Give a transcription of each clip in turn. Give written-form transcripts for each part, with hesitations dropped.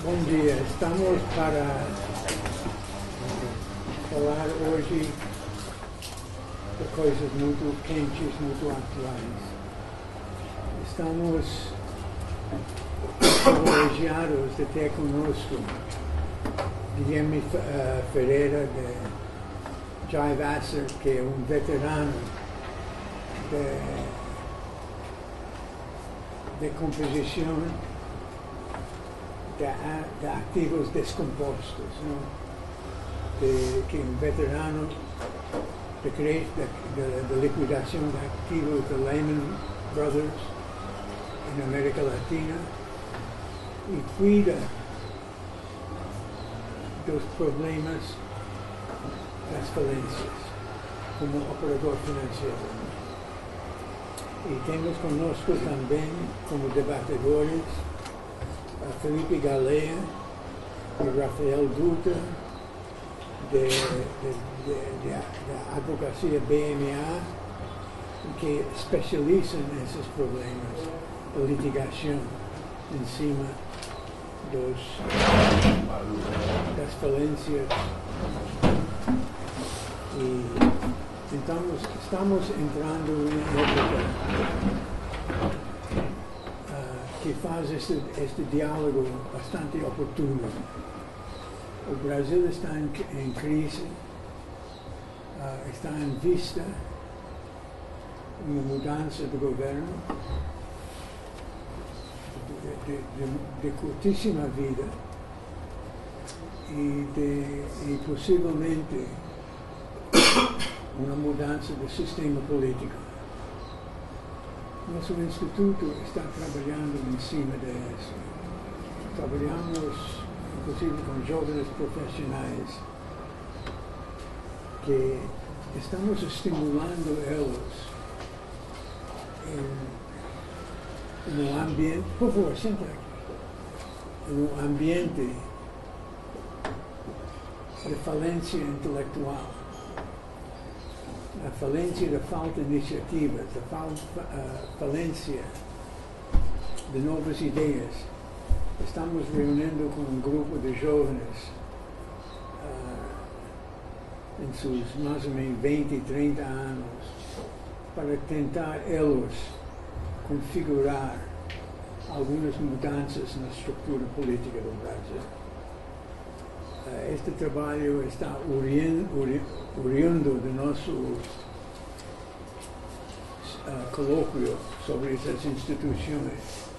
Bom dia, estamos para falar hoje de coisas muito quentes, muito atuais. Estamos privilegiados de ter conosco Guilherme Ferreira de Jai Vassar, que é um veterano de composição de ativos descompostos, não? Que é um veterano de liquidação de ativos de Lehman Brothers na América Latina e cuida dos problemas das falências como operador financeiro. E temos conosco também, como debatedores, a Felipe Galea e Rafael Dutra, da advocacia BMA, que especializam nesses problemas de litigação em cima das falências. E então estamos entrando em uma época que faz este diálogo bastante oportuno. O Brasil está em crise, está em vista uma mudança do governo de curtíssima vida e possivelmente uma mudança do sistema político. Nosso instituto está trabalhando em cima disso. Trabalhamos, inclusive, com jovens profissionais que estamos estimulando eles no ambiente, por favor, senta aqui, no ambiente de falência intelectual, a falência da falta de iniciativas, a falência de novas ideias. Estamos reunindo com um grupo de jovens em seus mais ou menos 20 e 30 anos para tentar eles configurar algumas mudanças na estrutura política do Brasil. Este trabalho está oriundo do nosso colóquio sobre essas instituições,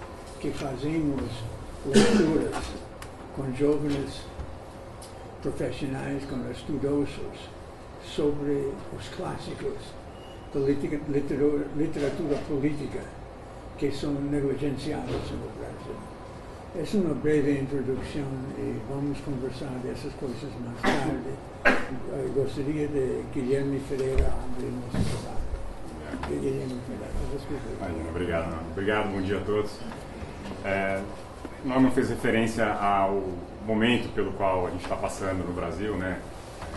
que fazemos leituras com jovens profissionais, com estudiosos, sobre os clássicos da literatura política que são negligenciados no Brasil. Essa é uma breve introdução e vamos conversar dessas coisas mais tarde. Eu gostaria de Guilherme Ferreira abrir nosso debate. Guilherme Ferreira, obrigado. Obrigado, bom dia a todos. Norman fez referência ao momento pelo qual a gente está passando no Brasil, né?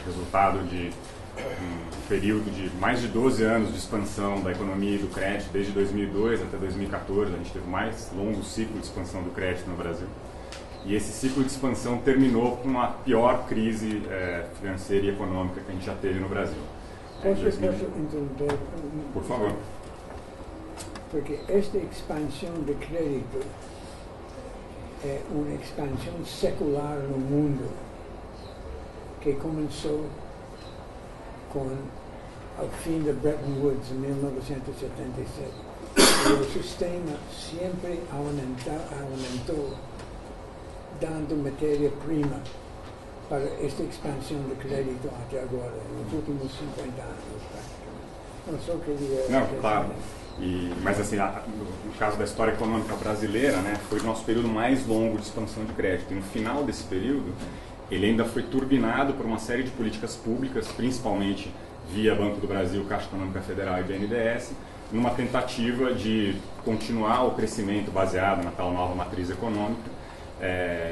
Resultado de um período de mais de 12 anos de expansão da economia e do crédito, desde 2002 até 2014, a gente teve o mais longo ciclo de expansão do crédito no Brasil. E esse ciclo de expansão terminou com a pior crise financeira e econômica que a gente já teve no Brasil. Posso interromper? Por favor. Porque esta expansão de crédito é uma expansão secular no mundo que começou com o fim de Bretton Woods em 1977. E o sistema sempre aumentou, dando matéria-prima para esta expansão de crédito até agora, nos últimos 50 anos, praticamente. Não só queria... Não, claro. Mas assim, no caso da história econômica brasileira, né, foi o nosso período mais longo de expansão de crédito. E no final desse período, ele ainda foi turbinado por uma série de políticas públicas, principalmente via Banco do Brasil, Caixa Econômica Federal e BNDES, numa tentativa de continuar o crescimento baseado na tal nova matriz econômica.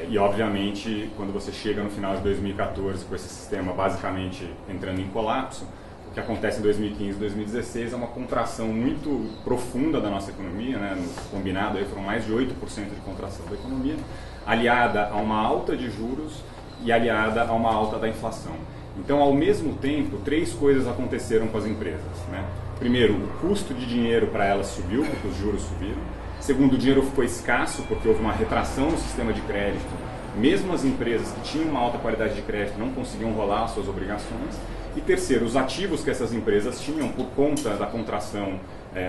E, obviamente, quando você chega no final de 2014 com esse sistema basicamente entrando em colapso, o que acontece em 2015 e 2016 é uma contração muito profunda da nossa economia, né? No combinado aí foram mais de 8% de contração da economia, aliada a uma alta de juros e aliada a uma alta da inflação. Então, ao mesmo tempo, três coisas aconteceram com as empresas, né? Primeiro, o custo de dinheiro para elas subiu, porque os juros subiram. Segundo, o dinheiro ficou escasso, porque houve uma retração no sistema de crédito. Mesmo as empresas que tinham uma alta qualidade de crédito não conseguiam rolar as suas obrigações. E terceiro, os ativos que essas empresas tinham por conta da contração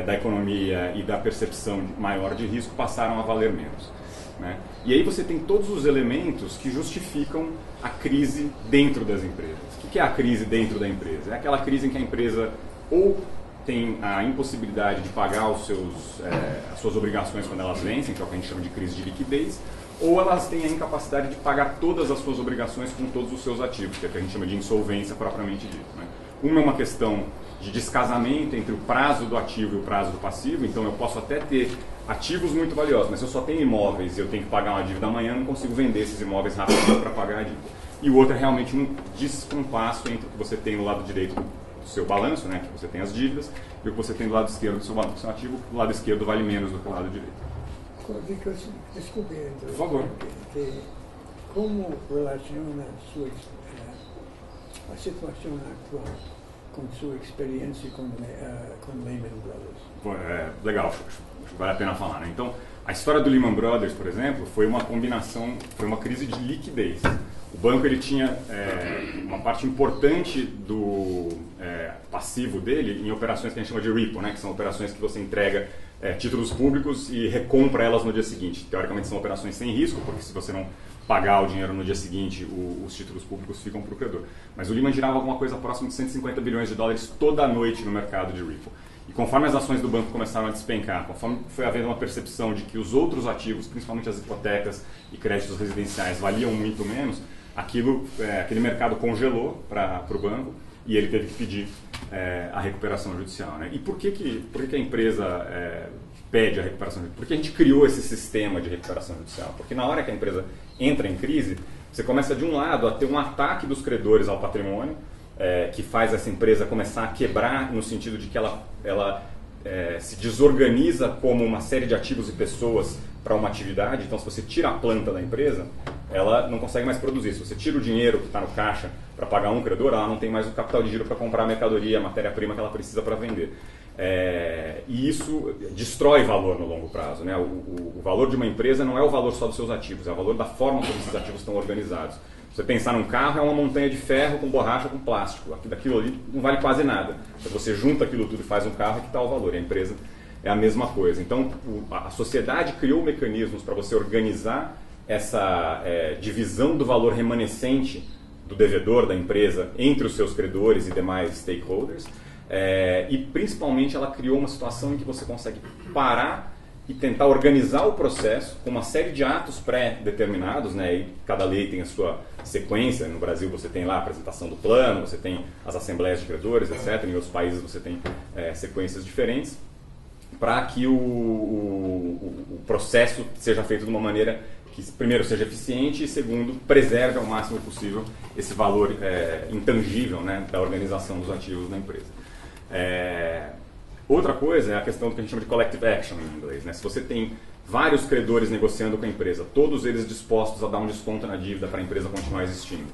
da economia e da percepção maior de risco passaram a valer menos, né? E aí você tem todos os elementos que justificam a crise dentro das empresas. O que é a crise dentro da empresa? É aquela crise em que a empresa ou tem a impossibilidade de pagar as suas obrigações quando elas vencem, que é o que a gente chama de crise de liquidez, ou elas têm a incapacidade de pagar todas as suas obrigações com todos os seus ativos, que é o que a gente chama de insolvência propriamente dito, né? Uma é uma questão de descasamento entre o prazo do ativo e o prazo do passivo, então eu posso até ter ativos muito valiosos, mas se eu só tenho imóveis e eu tenho que pagar uma dívida amanhã, eu não consigo vender esses imóveis rapidamente para pagar a dívida. E o outro é realmente um descompasso entre o que você tem no lado direito do seu balanço, né, que você tem as dívidas, e o que você tem do lado esquerdo do seu balanço, do seu ativo, o lado esquerdo vale menos do que o lado direito. Desculpe, por favor. Como relaciona a situação atual com sua experiência com Lehman Brothers? Legal, acho que vale a pena falar, né? Então, a história do Lehman Brothers, por exemplo, foi uma combinação, foi uma crise de liquidez. O banco ele tinha uma parte importante do passivo dele em operações que a gente chama de repo, né? Que são operações que você entrega títulos públicos e recompra elas no dia seguinte. Teoricamente são operações sem risco, porque se você não pagar o dinheiro no dia seguinte, os títulos públicos ficam para o credor. Mas o Lehman girava alguma coisa próxima de 150 bilhões de dólares toda noite no mercado de repo. E conforme as ações do banco começaram a despencar, conforme foi havendo uma percepção de que os outros ativos, principalmente as hipotecas e créditos residenciais, valiam muito menos, aquele mercado congelou para o banco e ele teve que pedir a recuperação judicial, né? E por que a empresa pede a recuperação judicial? Por que a gente criou esse sistema de recuperação judicial? Porque na hora que a empresa entra em crise, você começa de um lado a ter um ataque dos credores ao patrimônio, que faz essa empresa começar a quebrar no sentido de que ela se desorganiza como uma série de ativos e pessoas para uma atividade. Então, se você tira a planta da empresa, ela não consegue mais produzir. Se você tira o dinheiro que está no caixa para pagar um credor, ela não tem mais o capital de giro para comprar a mercadoria, a matéria-prima que ela precisa para vender. E isso destrói valor no longo prazo, né? O valor de uma empresa não é o valor só dos seus ativos, é o valor da forma como esses ativos estão organizados. Se você pensar num carro, é uma montanha de ferro com borracha, com plástico. Daquilo ali não vale quase nada. Se você junta aquilo tudo e faz um carro, é que está o valor. E a empresa é a mesma coisa. Então, a sociedade criou mecanismos para você organizar essa divisão do valor remanescente do devedor da empresa entre os seus credores e demais stakeholders. E, principalmente, ela criou uma situação em que você consegue parar e tentar organizar o processo com uma série de atos pré-determinados, né? E cada lei tem a sua sequência. No Brasil você tem lá a apresentação do plano, você tem as assembleias de credores, etc. Em outros países você tem sequências diferentes, para que o processo seja feito de uma maneira que, primeiro, seja eficiente e, segundo, preserve ao máximo possível esse valor intangível, né, da organização dos ativos da empresa. Outra coisa é a questão do que a gente chama de collective action em inglês, né? Se você tem vários credores negociando com a empresa, todos eles dispostos a dar um desconto na dívida para a empresa continuar existindo,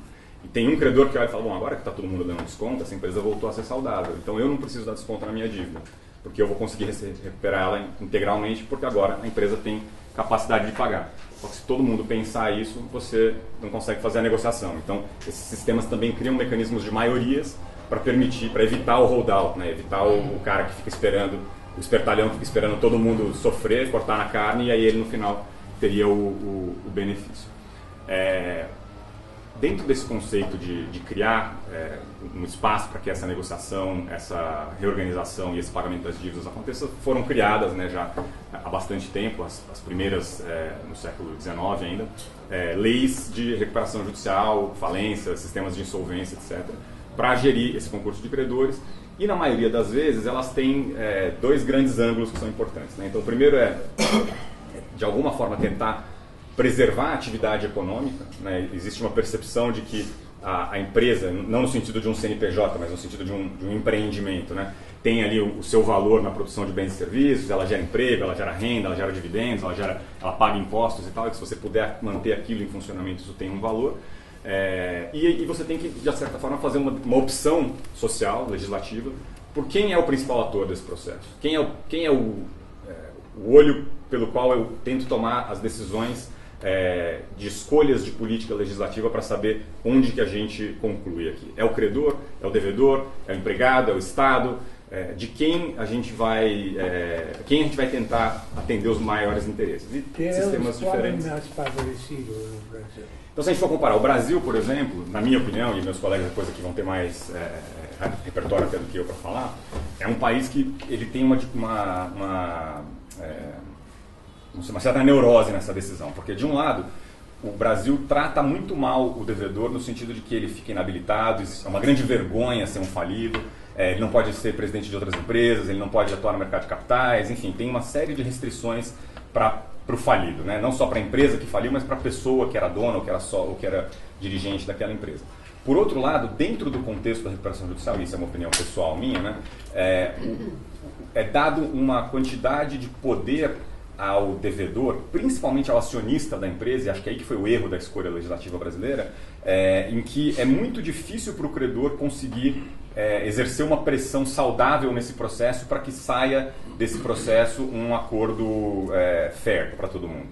e tem um credor que olha e fala, bom, agora que está todo mundo dando desconto, essa empresa voltou a ser saudável, então eu não preciso dar desconto na minha dívida, porque eu vou conseguir recuperar ela integralmente, porque agora a empresa tem capacidade de pagar. Só que se todo mundo pensar isso, você não consegue fazer a negociação. Então, esses sistemas também criam mecanismos de maiorias para permitir, para evitar o holdout, né? Evitar o cara que fica esperando, o espertalhão que fica esperando todo mundo sofrer, cortar na carne, e aí ele no final teria o benefício. Dentro desse conceito de criar um espaço para que essa negociação, essa reorganização e esse pagamento das dívidas aconteça, foram criadas, né, já há bastante tempo, as primeiras no século XIX ainda, leis de recuperação judicial, falência, sistemas de insolvência, etc., para gerir esse concurso de credores, e na maioria das vezes elas têm dois grandes ângulos que são importantes, né? Então o primeiro de alguma forma tentar preservar a atividade econômica, né? Existe uma percepção de que a empresa, não no sentido de um CNPJ, mas no sentido de um empreendimento, né? Tem ali o seu valor na produção de bens e serviços, ela gera emprego, ela gera renda, ela gera dividendos, ela paga impostos e tal, e se você puder manter aquilo em funcionamento, isso tem um valor. E você tem que, de certa forma, fazer uma opção social, legislativa, por quem é o principal ator desse processo. Quem é o olho pelo qual eu tento tomar as decisões de escolhas de política legislativa para saber onde que a gente conclui aqui. É o credor, é o devedor, é o empregado, é o Estado, de quem a gente vai tentar atender os maiores interesses. E sistemas diferentes. Mais favorecido no Brasil? Então, se a gente for comparar o Brasil, por exemplo, na minha opinião, e meus colegas depois aqui vão ter mais repertório até do que eu para falar, é um país que ele tem uma certa neurose nessa decisão, porque de um lado o Brasil trata muito mal o devedor no sentido de que ele fica inabilitado, é uma grande vergonha ser um falido, ele não pode ser presidente de outras empresas, ele não pode atuar no mercado de capitais, enfim, tem uma série de restrições para o falido, né? Não só para a empresa que faliu, mas para a pessoa que era dona ou que era dirigente daquela empresa. Por outro lado, dentro do contexto da recuperação judicial, isso é uma opinião pessoal minha, né? É dado uma quantidade de poder ao devedor, principalmente ao acionista da empresa, e acho que aí que foi o erro da escolha legislativa brasileira, em que é muito difícil para o credor conseguir exercer uma pressão saudável nesse processo para que saia desse processo um acordo fair para todo mundo.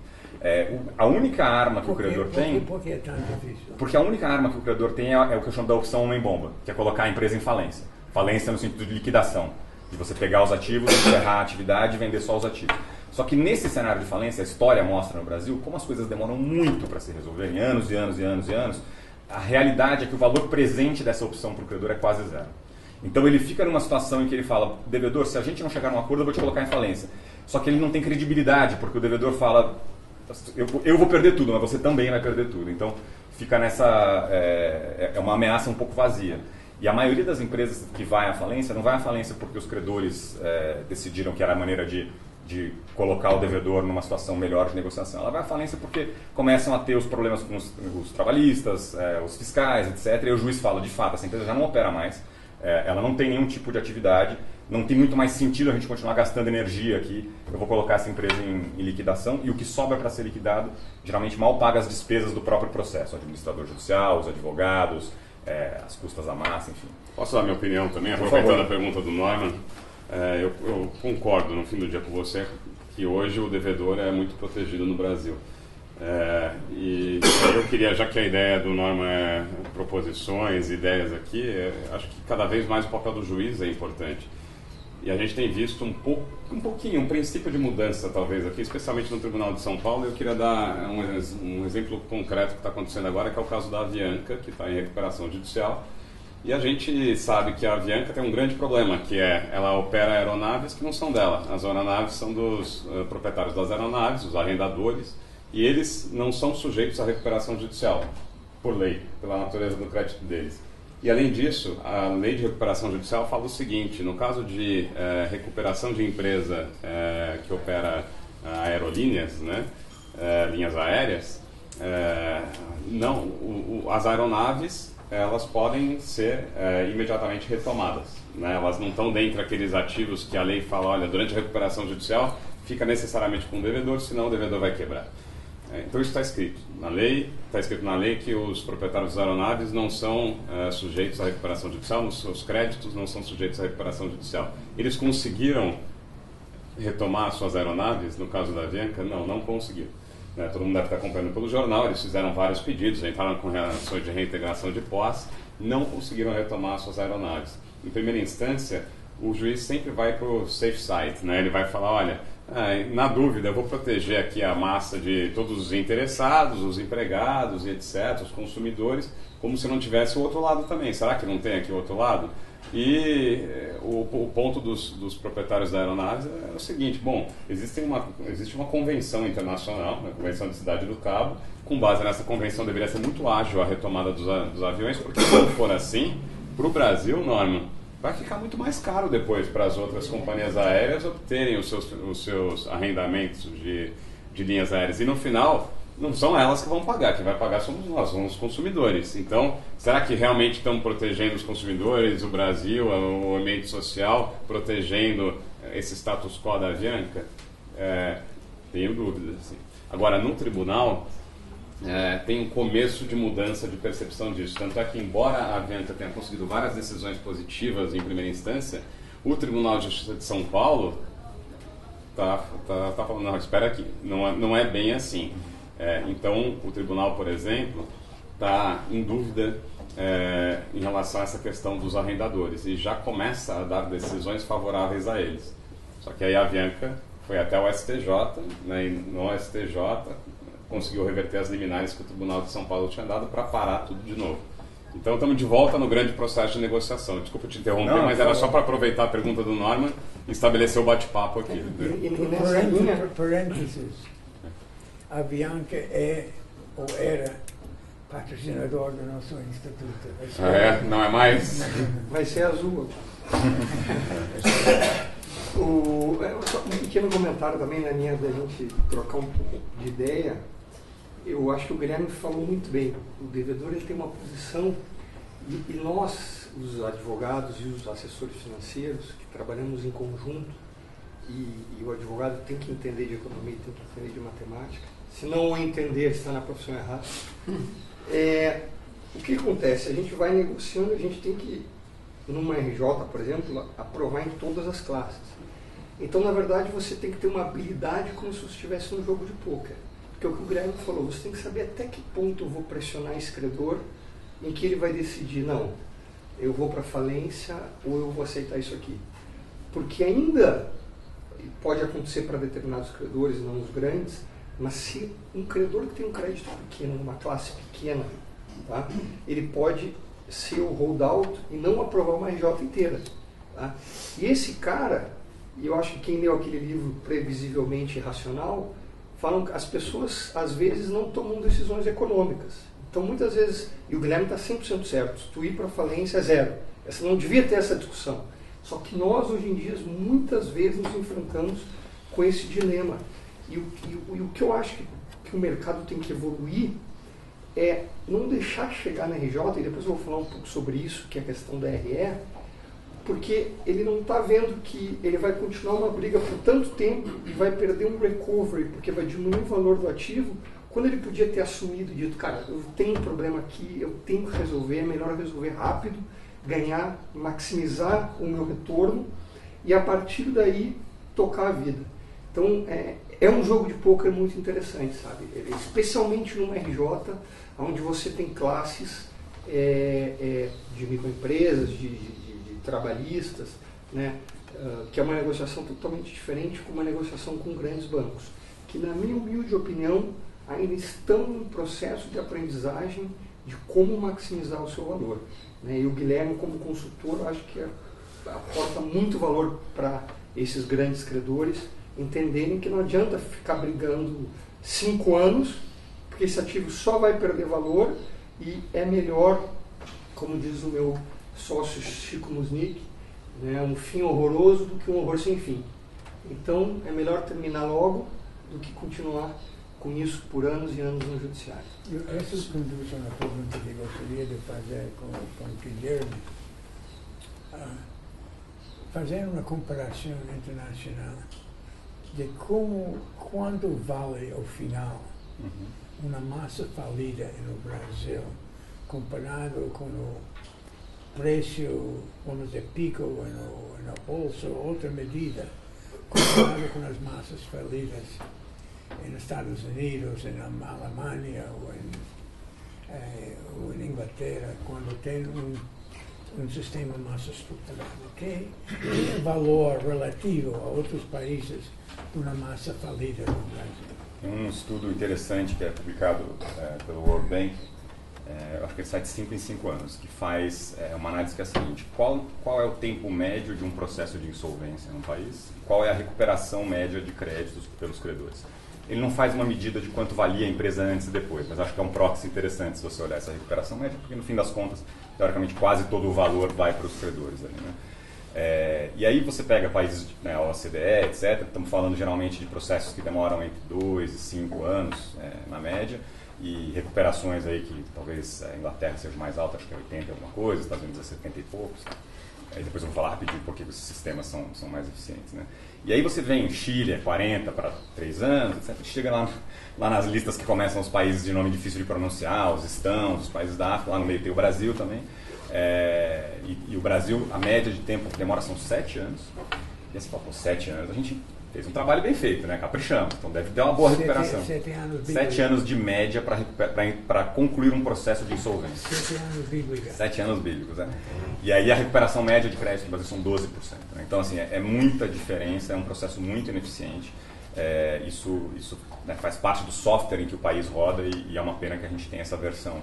A única arma que o credor tem... Por que é tão difícil? Porque a única arma que o credor tem é o que eu chamo da opção homem-bomba, que é colocar a empresa em falência. Falência no sentido de liquidação, de você pegar os ativos, encerrar a atividade e vender só os ativos. Só que nesse cenário de falência, a história mostra no Brasil como as coisas demoram muito para se resolverem, anos e anos e anos e anos. A realidade é que o valor presente dessa opção para o credor é quase zero. Então ele fica numa situação em que ele fala, devedor, se a gente não chegar num acordo, eu vou te colocar em falência. Só que ele não tem credibilidade, porque o devedor fala, eu vou perder tudo, mas você também vai perder tudo. Então fica nessa... é uma ameaça um pouco vazia. E a maioria das empresas que vai à falência, não vai à falência porque os credores decidiram que era a maneira de colocar o devedor numa situação melhor de negociação. Ela vai à falência porque começam a ter os problemas com os trabalhistas, os fiscais, etc. E o juiz fala, de fato, essa empresa já não opera mais, ela não tem nenhum tipo de atividade, não tem muito mais sentido a gente continuar gastando energia aqui, eu vou colocar essa empresa em liquidação, e o que sobra para ser liquidado, geralmente mal paga as despesas do próprio processo, o administrador judicial, os advogados, as custas da massa, enfim. Posso dar minha opinião também, aproveitando a pergunta do Norman? Eu concordo, no fim do dia, com você, que hoje o devedor é muito protegido no Brasil. E eu queria, já que a ideia do Norman é proposições, ideias aqui, acho que cada vez mais o papel do juiz é importante. E a gente tem visto um princípio de mudança, talvez, aqui, especialmente no Tribunal de São Paulo. Eu queria dar um exemplo concreto que está acontecendo agora, que é o caso da Avianca, que está em recuperação judicial. E a gente sabe que a Avianca tem um grande problema, que ela opera aeronaves que não são dela. As aeronaves são dos proprietários das aeronaves, os arrendadores, e eles não são sujeitos à recuperação judicial, por lei, pela natureza do crédito deles. E além disso, a lei de recuperação judicial fala o seguinte, no caso de recuperação de empresa que opera aerolíneas, né, linhas aéreas, as aeronaves elas podem ser imediatamente retomadas, né? Elas não estão dentro daqueles ativos que a lei fala, olha, durante a recuperação judicial fica necessariamente com o devedor, senão o devedor vai quebrar. Então isso está escrito na lei que os proprietários das aeronaves não são sujeitos à recuperação judicial, os seus créditos não são sujeitos à recuperação judicial. Eles conseguiram retomar suas aeronaves, no caso da Avianca? Não conseguiram. Todo mundo deve estar acompanhando pelo jornal, eles fizeram vários pedidos, entraram com ações de reintegração de posse, não conseguiram retomar suas aeronaves. Em primeira instância, o juiz sempre vai para o safe side, né? Ele vai falar, olha, na dúvida eu vou proteger aqui a massa de todos os interessados, os empregados e etc., os consumidores, como se não tivesse o outro lado também. Será que não tem aqui o outro lado? E o ponto dos proprietários da aeronave é o seguinte, bom, existe uma convenção internacional, a Convenção de Cidade do Cabo, com base nessa convenção deveria ser muito ágil a retomada dos aviões, porque se não for assim, para o Brasil, Norman, vai ficar muito mais caro depois para as outras companhias aéreas obterem os seus arrendamentos de linhas aéreas. E no final, não são elas que vão pagar, quem vai pagar somos nós, somos os consumidores. Então, será que realmente estão protegendo os consumidores, o Brasil, o ambiente social, protegendo esse status quo da Avianca? Tenho dúvidas. Assim. Agora, no tribunal, tem um começo de mudança de percepção disso. Tanto é que, embora a Avianca tenha conseguido várias decisões positivas em primeira instância, o Tribunal de Justiça de São Paulo tá falando, não, espera aqui, não é bem assim. Então, o tribunal, por exemplo, está em dúvida em relação a essa questão dos arrendadores e já começa a dar decisões favoráveis a eles. Só que aí a Avianca foi até o STJ, né, e no STJ conseguiu reverter as liminares que o Tribunal de São Paulo tinha dado para parar tudo de novo. Então, estamos de volta no grande processo de negociação. Desculpa te interromper, mas era só para aproveitar a pergunta do Norman e estabelecer o bate-papo aqui. Parênteses. A Avianca ou era patrocinador do nosso instituto. Não é mais? Vai ser azul. Um pequeno comentário também na linha da gente trocar um pouco de ideia. Eu acho que o Guilherme falou muito bem. O devedor ele tem uma posição e nós, os advogados e os assessores financeiros, que trabalhamos em conjunto, e o advogado tem que entender de economia, tem que entender de matemática, se não entender, está na profissão errada. O que acontece? A gente vai negociando, a gente tem que, numa RJ, por exemplo, aprovar em todas as classes. Então, na verdade, você tem que ter uma habilidade como se você estivesse num jogo de pôquer. Porque é o que o Guilherme falou, você tem que saber até que ponto eu vou pressionar esse credor em que ele vai decidir, não, eu vou para falência ou eu vou aceitar isso aqui. Porque ainda pode acontecer para determinados credores, não os grandes, mas se um credor que tem um crédito pequeno, numa classe pequena, tá, ele pode ser o holdout e não aprovar uma RJ inteira. Tá? E esse cara, e eu acho que quem leu aquele livro Previsivelmente Irracional, falam que as pessoas, às vezes, não tomam decisões econômicas. Então, muitas vezes, e o Guilherme está 100% certo, se tu ir para falência é zero. Essa não devia ter essa discussão. Só que nós, hoje em dia, muitas vezes nos enfrentamos com esse dilema. E o que eu acho que o mercado tem que evoluir é não deixar chegar na RJ, e depois eu vou falar um pouco sobre isso, que é a questão da RE, porque ele não está vendo que ele vai continuar uma briga por tanto tempo e vai perder um recovery, porque vai diminuir o valor do ativo, quando ele podia ter assumido e dito, cara, eu tenho um problema aqui, eu tenho que resolver, é melhor resolver rápido, ganhar, maximizar o meu retorno e a partir daí tocar a vida. Então é um jogo de pôquer muito interessante, sabe? Especialmente numa RJ, onde você tem classes de microempresas, de trabalhistas, né? Que é uma negociação totalmente diferente com uma negociação com grandes bancos, que na minha humilde opinião ainda estão em processo de aprendizagem de como maximizar o seu valor. Né? E o Guilherme, como consultor, eu acho que aporta muito valor para esses grandes credores entenderem que não adianta ficar brigando 5 anos, porque esse ativo só vai perder valor e é melhor, como diz o meu sócio Chico Musnick, né, um fim horroroso do que um horror sem fim. Então é melhor terminar logo do que continuar com isso por anos e anos no judiciário. Essa conduz uma pergunta que eu gostaria de fazer com o Guilherme. Fazer uma comparação internacional de quanto vale ao final uma massa falida no Brasil comparado com o preço, vamos dizer, pico na bolsa, outra medida, comparado com as massas falidas nos Estados Unidos, na Alemanha ou em Inglaterra, quando tem um sistema mais estruturado. Que é o valor relativo a outros países de uma massa falida no Brasil? Tem um estudo interessante que é publicado pelo World Bank, acho que ele sai de 5 em 5 anos, que faz uma análise que é a seguinte: qual é o tempo médio de um processo de insolvência num país? Qual é a recuperação média de créditos pelos credores? Ele não faz uma medida de quanto valia a empresa antes e depois, mas acho que é um proxy interessante se você olhar essa recuperação média, porque no fim das contas, teoricamente, quase todo o valor vai para os credores ali, né? E aí você pega países, né, OCDE, etc., estamos falando geralmente de processos que demoram entre 2 e 5 anos, na média, e recuperações aí que talvez a Inglaterra seja mais alta, acho que é 80 alguma coisa, Estados Unidos é 70 e poucos. Aí depois eu vou falar rapidinho porque esses sistemas são mais eficientes, né? E aí você vem Chile, 40 para 3 anos, etc. Chega lá nas listas que começam os países de nome difícil de pronunciar, os estãos, os países da África, lá no meio tem o Brasil também. E o Brasil, a média de tempo que demora são 7 anos. E aí você fala, 7 anos, a gente fez um trabalho bem feito, né? Caprichamos, então deve ter uma boa recuperação. 7 anos de média para concluir um processo de insolvência. 7 anos bíblicos. 7 anos bíblicos, né? E aí a recuperação média de crédito no Brasil são 12%. Né? Então, assim, é muita diferença, é um processo muito ineficiente. Isso né, faz parte do software em que o país roda e é uma pena que a gente tenha essa versão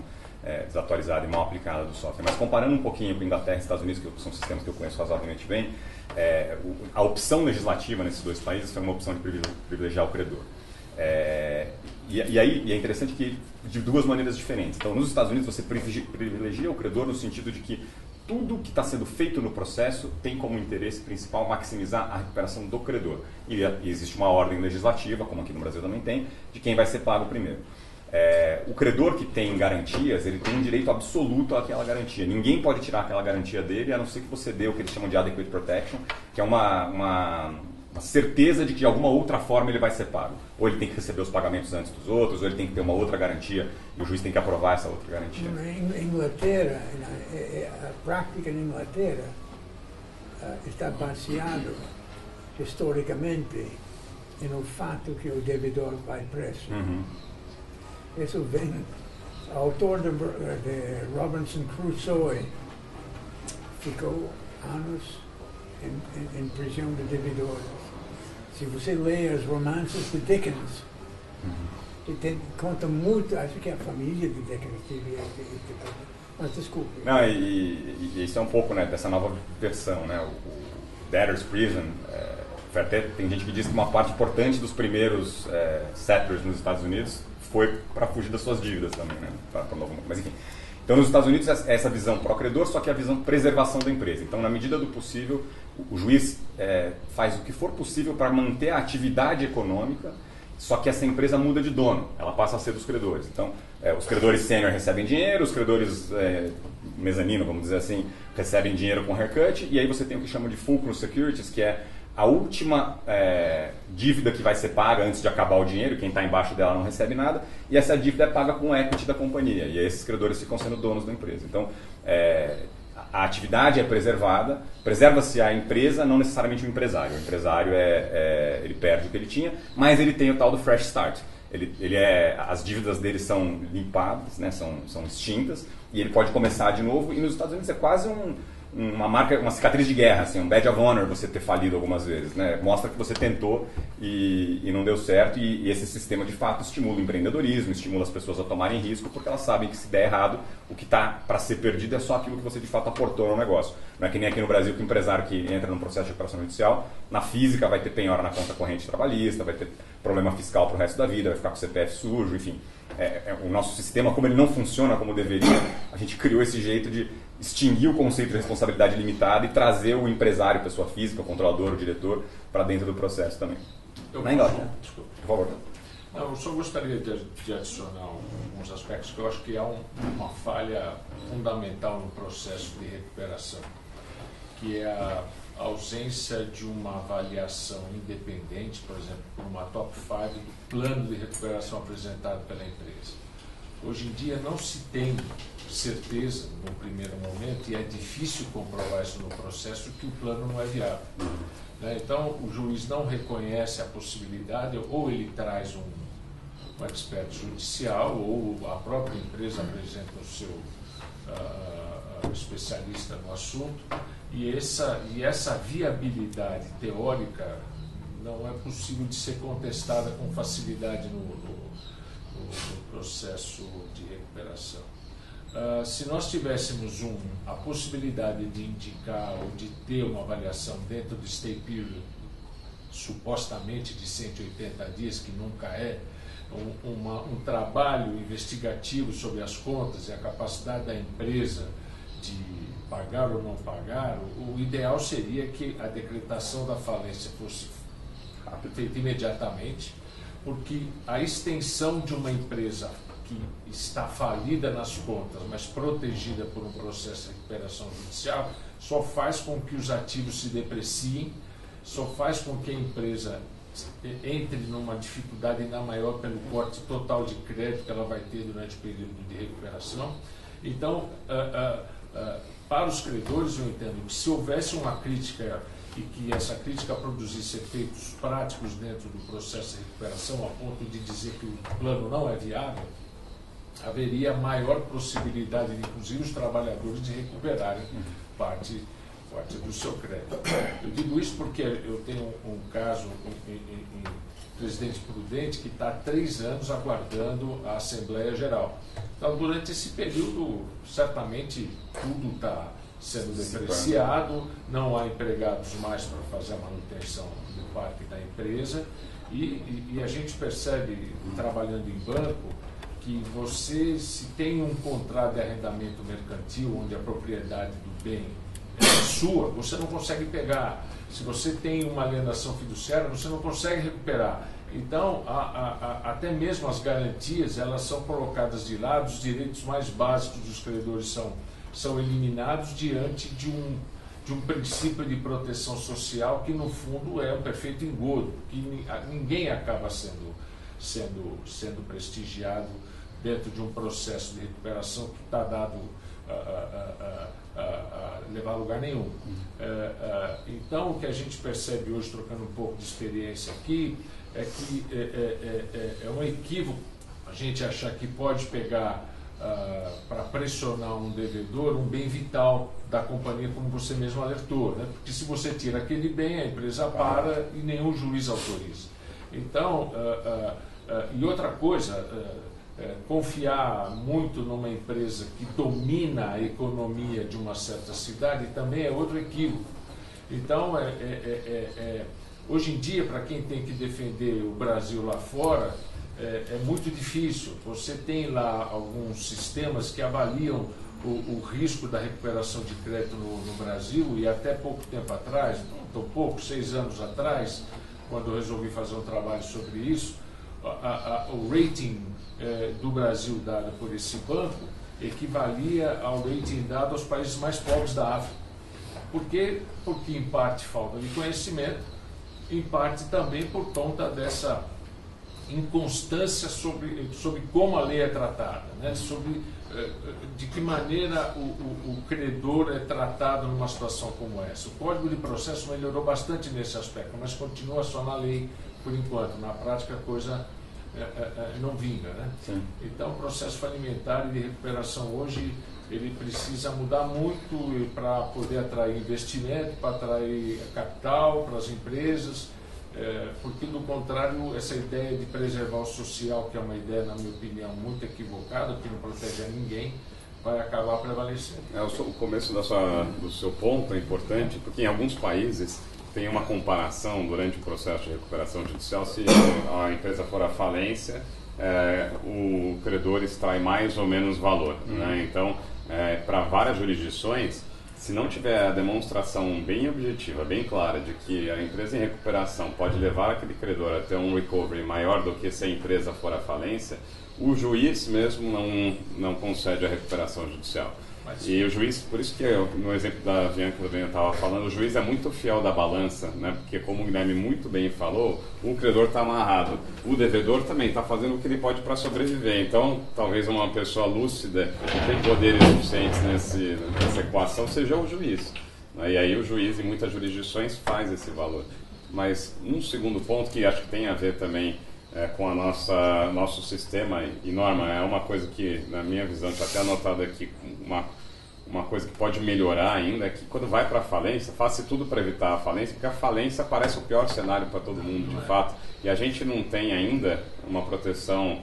desatualizada e mal aplicada do software. Mas comparando um pouquinho com a Inglaterra e Estados Unidos, que são sistemas que eu conheço razoavelmente bem, a opção legislativa nesses dois países foi uma opção de privilegiar o credor. E é interessante que de duas maneiras diferentes. Então, nos Estados Unidos você privilegia o credor no sentido de que tudo que está sendo feito no processo tem como interesse principal maximizar a recuperação do credor. E existe uma ordem legislativa, como aqui no Brasil também tem, de quem vai ser pago primeiro. O credor que tem garantias, ele tem um direito absoluto àquela garantia. Ninguém pode tirar aquela garantia dele, a não ser que você dê o que eles chamam de adequate protection, que é uma certeza de que de alguma outra forma ele vai ser pago. Ou ele tem que receber os pagamentos antes dos outros, ou ele tem que ter uma outra garantia e o juiz tem que aprovar essa outra garantia. Na Inglaterra, a prática na Inglaterra está baseada historicamente no fato que o devedor vai preso. Isso vem, o autor de Robinson Crusoe ficou anos em prisão de devedores. Se você lê os romances de Dickens, conta muito, acho que a família de Dickens teve, mas desculpe. Não, e isso é um pouco, né, dessa nova versão, né, o Debtor's Prison. Até tem gente que diz que uma parte importante dos primeiros settlers nos Estados Unidos foi para fugir das suas dívidas também, né? Mas enfim. Então, nos Estados Unidos, essa visão pró-credor, só que a visão preservação da empresa. Então, na medida do possível, o juiz faz o que for possível para manter a atividade econômica, só que essa empresa muda de dono, ela passa a ser dos credores. Então, os credores sênior recebem dinheiro, os credores mezanino, vamos dizer assim, recebem dinheiro com haircut, e aí você tem o que chamam de fulcrum securities, que é a última dívida que vai ser paga antes de acabar o dinheiro, quem está embaixo dela não recebe nada, e essa dívida é paga com o equity da companhia, e aí esses credores ficam sendo donos da empresa. Então, a atividade é preservada, preserva-se a empresa, não necessariamente o empresário. O empresário ele perde o que ele tinha, mas ele tem o tal do fresh start. As dívidas dele são limpadas, né, são extintas, e ele pode começar de novo, e nos Estados Unidos é quase uma cicatriz de guerra, assim, um badge of honor você ter falido algumas vezes, né? Mostra que você tentou e não deu certo, e esse sistema de fato estimula o empreendedorismo, estimula as pessoas a tomarem risco, porque elas sabem que se der errado, o que está para ser perdido é só aquilo que você de fato aportou no negócio. Não é que nem aqui no Brasil que o empresário que entra num processo de recuperação judicial, na física vai ter penhora na conta corrente trabalhista, vai ter problema fiscal para o resto da vida, vai ficar com o CPF sujo, enfim. O nosso sistema, como ele não funciona como deveria, a gente criou esse jeito de extinguir o conceito de responsabilidade limitada e trazer o empresário, pessoa física, o controlador, o diretor, para dentro do processo também. Na Inglaterra. Desculpa, por favor. Não, eu só gostaria de adicionar alguns aspectos que eu acho que há uma falha fundamental no processo de recuperação, que é a ausência de uma avaliação independente, por exemplo, por uma top 5 do plano de recuperação apresentado pela empresa. Hoje em dia não se tem certeza no primeiro momento, e é difícil comprovar isso no processo, que o plano não é viável. Então o juiz não reconhece a possibilidade, ou ele traz um expert judicial, ou a própria empresa apresenta o seu especialista no assunto, e essa viabilidade teórica não é possível de ser contestada com facilidade no processo de recuperação. Se nós tivéssemos a possibilidade de indicar ou de ter uma avaliação dentro do stay period, supostamente de 180 dias, que nunca é, um trabalho investigativo sobre as contas e a capacidade da empresa pagar ou não pagar, o ideal seria que a decretação da falência fosse feita imediatamente, porque a extensão de uma empresa que está falida nas contas, mas protegida por um processo de recuperação judicial, só faz com que os ativos se depreciem, só faz com que a empresa entre numa dificuldade ainda maior pelo corte total de crédito que ela vai ter durante o período de recuperação. Então, para os credores, eu entendo que se houvesse uma crítica e que essa crítica produzisse efeitos práticos dentro do processo de recuperação, a ponto de dizer que o plano não é viável, haveria maior possibilidade, de, inclusive, os trabalhadores de recuperarem parte do seu crédito. Eu digo isso porque eu tenho um caso em Presidente Prudente que está há 3 anos aguardando a Assembleia Geral. Então, durante esse período, certamente tudo está sendo depreciado, não há empregados mais para fazer a manutenção do parque da empresa e a gente percebe, trabalhando em banco, que você, se tem um contrato de arrendamento mercantil, onde a propriedade do bem é sua, você não consegue pegar. Se você tem uma alienação fiduciária, você não consegue recuperar. Então, até mesmo as garantias, elas são colocadas de lado, os direitos mais básicos dos credores são eliminados diante de um princípio de proteção social que, no fundo, é um perfeito engodo, que ninguém acaba sendo prestigiado dentro de um processo de recuperação que está dado a levar a lugar nenhum. Então, o que a gente percebe hoje, trocando um pouco de experiência aqui, é que é um equívoco a gente achar que pode pegar para pressionar um devedor um bem vital da companhia, como você mesmo alertou, né? Porque se você tira aquele bem, a empresa para e nenhum juiz autoriza. Então, e outra coisa, confiar muito numa empresa que domina a economia de uma certa cidade também é outro equívoco. Então, hoje em dia, para quem tem que defender o Brasil lá fora, é muito difícil. Você tem lá alguns sistemas que avaliam o risco da recuperação de crédito no Brasil, e até pouco tempo atrás, não tão pouco, 6 anos atrás, quando eu resolvi fazer um trabalho sobre isso, o rating do Brasil dado por esse banco equivalia ao rating dado aos países mais pobres da África. Por quê? Porque em parte falta de conhecimento, em parte também por conta dessa inconstância sobre como a lei é tratada, né? Sobre de que maneira o credor é tratado numa situação como essa. O Código de Processo melhorou bastante nesse aspecto, mas continua só na lei por enquanto. Na prática a coisa não vinga, né? Sim. Então o processo falimentar e de recuperação hoje ele precisa mudar muito para poder atrair investimento, para atrair capital para as empresas, porque do contrário essa ideia de preservar o social, que é uma ideia, na minha opinião, muito equivocada, que não protege a ninguém, vai acabar prevalecendo. O começo do seu ponto é importante, porque em alguns países tem uma comparação durante o processo de recuperação judicial. Se a empresa for à falência, o credor extrai mais ou menos valor, né? Então, para várias jurisdições, se não tiver a demonstração bem objetiva, bem clara, de que a empresa em recuperação pode levar aquele credor a ter um recovery maior do que se a empresa for à falência, o juiz mesmo não concede a recuperação judicial. E o juiz, por isso que no exemplo da Bianca que eu estava falando, o juiz é muito fiel da balança, né? Porque como o Guilherme muito bem falou, o credor está amarrado, o devedor também está fazendo o que ele pode para sobreviver. Então, talvez uma pessoa lúcida que tem poderes suficientes nessa equação seja o juiz, né? E aí o juiz em muitas jurisdições faz esse valor. Mas um segundo ponto que acho que tem a ver também com nosso sistema e norma, é uma coisa que, na minha visão, está até anotada aqui, uma coisa que pode melhorar ainda, é que quando vai para a falência, faça tudo para evitar a falência, porque a falência parece o pior cenário para todo mundo, de fato, e a gente não tem ainda uma proteção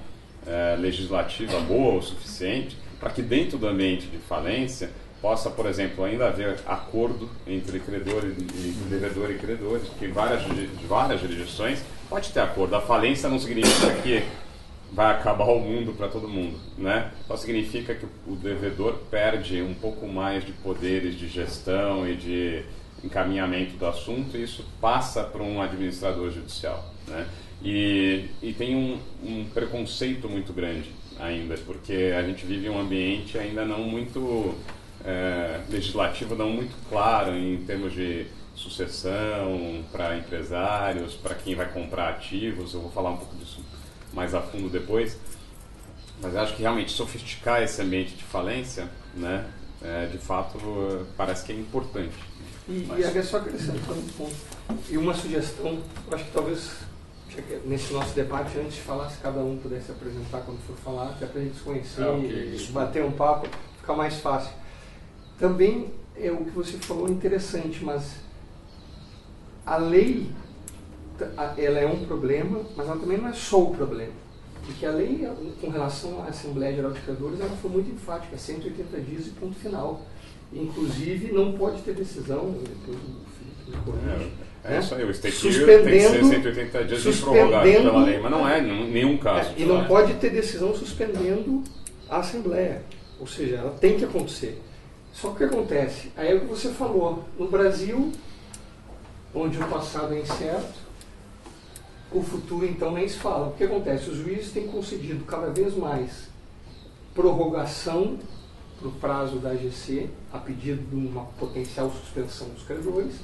legislativa boa o suficiente para que dentro do ambiente de falência possa, por exemplo, ainda haver acordo entre credor e devedor e credores, porque várias jurisdições pode ter acordo. A falência não significa que vai acabar o mundo para todo mundo, né? Então significa que o devedor perde um pouco mais de poderes de gestão e de encaminhamento do assunto, e isso passa para um administrador judicial, né? E tem um preconceito muito grande ainda, porque a gente vive um ambiente ainda não muito legislativo, não muito claro em termos de sucessão para empresários, para quem vai comprar ativos. Eu vou falar um pouco disso mais a fundo depois, mas eu acho que realmente sofisticar esse ambiente de falência, né, de fato parece que é importante. E é só acrescentando um ponto e uma sugestão, eu acho que talvez nesse nosso debate, antes de falar, se cada um pudesse apresentar quando for falar, até para a gente se conhecer e bater um papo, ficar mais fácil. Também o que você falou é interessante, mas a lei, ela é um problema, mas ela também não é só o problema. Porque a lei, com relação à Assembleia Geral de Credores, ela foi muito enfática, 180 dias e ponto final. Inclusive, não pode ter decisão, depois o Felipe me corrige, isso aí, o state year tem que ser 180 dias de prorrogado pela lei, mas não é nenhum caso. E não pode ter decisão suspendendo a Assembleia, ou seja, ela tem que acontecer. Só que o que acontece? Aí é o que você falou, no Brasil, onde o passado é incerto, o futuro então nem se fala. O que acontece? Os juízes têm concedido cada vez mais prorrogação para o prazo da AGC, a pedido de uma potencial suspensão dos credores.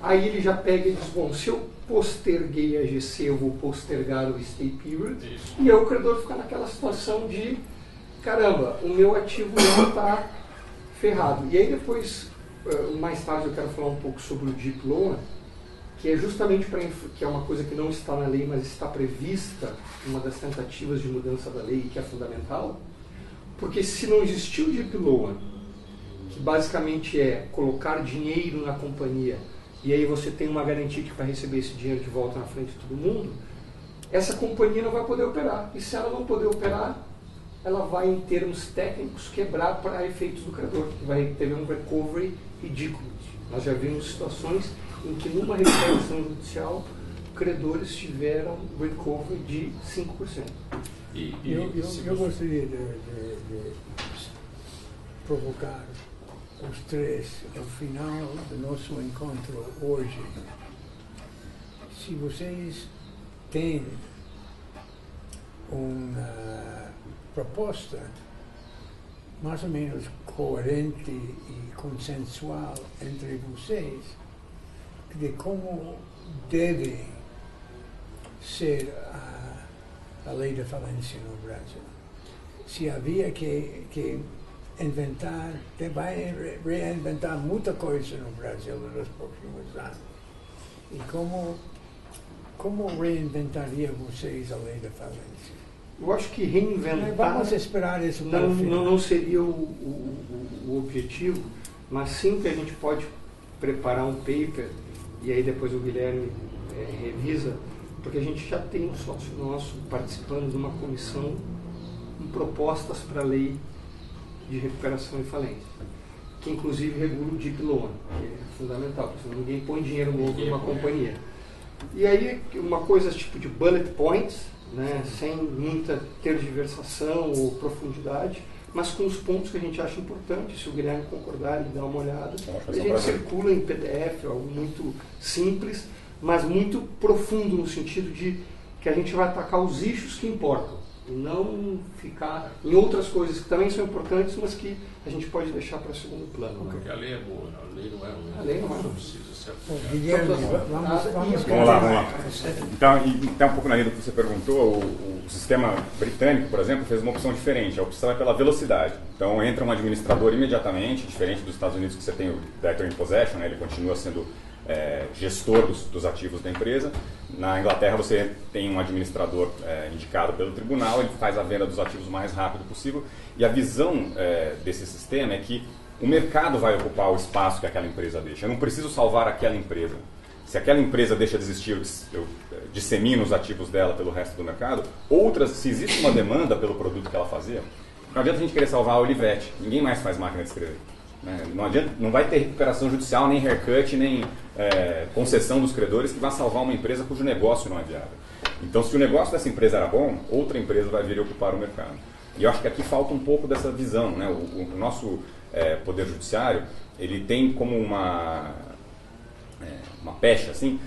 Aí ele já pega e diz, bom, se eu posterguei a AGC, eu vou postergar o stay period. Isso. E aí o credor fica naquela situação de, caramba, o meu ativo não está ferrado. E aí depois, mais tarde eu quero falar um pouco sobre o deep loan, que é justamente que é uma coisa que não está na lei, mas está prevista, uma das tentativas de mudança da lei, que é fundamental. Porque se não existiu o deep loan, que basicamente é colocar dinheiro na companhia, e aí você tem uma garantia que vai receber esse dinheiro de volta na frente de todo mundo, essa companhia não vai poder operar. E se ela não poder operar, ela vai, em termos técnicos, quebrar para efeitos do credor, que vai ter um recovery ridículo. Nós já vimos situações em que numa recuperação judicial, credores tiveram recovery de 5%. Eu gostaria de provocar os três ao final do nosso encontro hoje. Se vocês têm uma proposta mais ou menos coerente e consensual entre vocês de como deve ser a lei da falência no Brasil. Se havia que inventar, vai reinventar muita coisa no Brasil nos próximos anos. E como reinventaria vocês a lei da falência? Eu acho que reinventar... Vamos esperar isso para o final. Não seria o objetivo, mas sim que a gente pode preparar um paper, e aí depois o Guilherme revisa, porque a gente já tem um sócio nosso participando de uma comissão com propostas para a lei de recuperação e falência, que inclusive regula o deep loan, que é fundamental, porque senão ninguém põe dinheiro novo numa companhia. E aí uma coisa tipo de bullet points, né, sem muita tergiversação ou profundidade, mas com os pontos que a gente acha importantes. Se o Guilherme concordar e dar uma olhada, a gente circula em PDF, algo muito simples, mas muito profundo, no sentido de que a gente vai atacar os issues que importam, e não ficar em outras coisas que também são importantes, mas que a gente pode deixar para segundo plano. Porque a lei é boa, a lei não é ruim. A lei não é ruim. Precisa ser Guilherme, vamos lá. Então, um pouco na linha do que você perguntou, o sistema britânico, por exemplo, fez uma opção diferente. A opção é pela velocidade. Então, entra um administrador imediatamente, diferente dos Estados Unidos, que você tem o debtor in possession, né, ele continua sendo gestor dos ativos da empresa. Na Inglaterra você tem um administrador indicado pelo tribunal, ele faz a venda dos ativos o mais rápido possível, e a visão desse sistema é que o mercado vai ocupar o espaço que aquela empresa deixa. Eu não preciso salvar aquela empresa. Se aquela empresa deixa de existir, eu dissemino os ativos dela pelo resto do mercado. Outras, se existe uma demanda pelo produto que ela fazia, não adianta a gente querer salvar a Olivetti, ninguém mais faz máquina de escrever. Não adianta, não vai ter recuperação judicial, nem haircut, nem concessão dos credores que vai salvar uma empresa cujo negócio não é viável. Então, se o negócio dessa empresa era bom, outra empresa vai vir ocupar o mercado. E eu acho que aqui falta um pouco dessa visão, né? O nosso Poder Judiciário, ele tem como uma pecha, assim,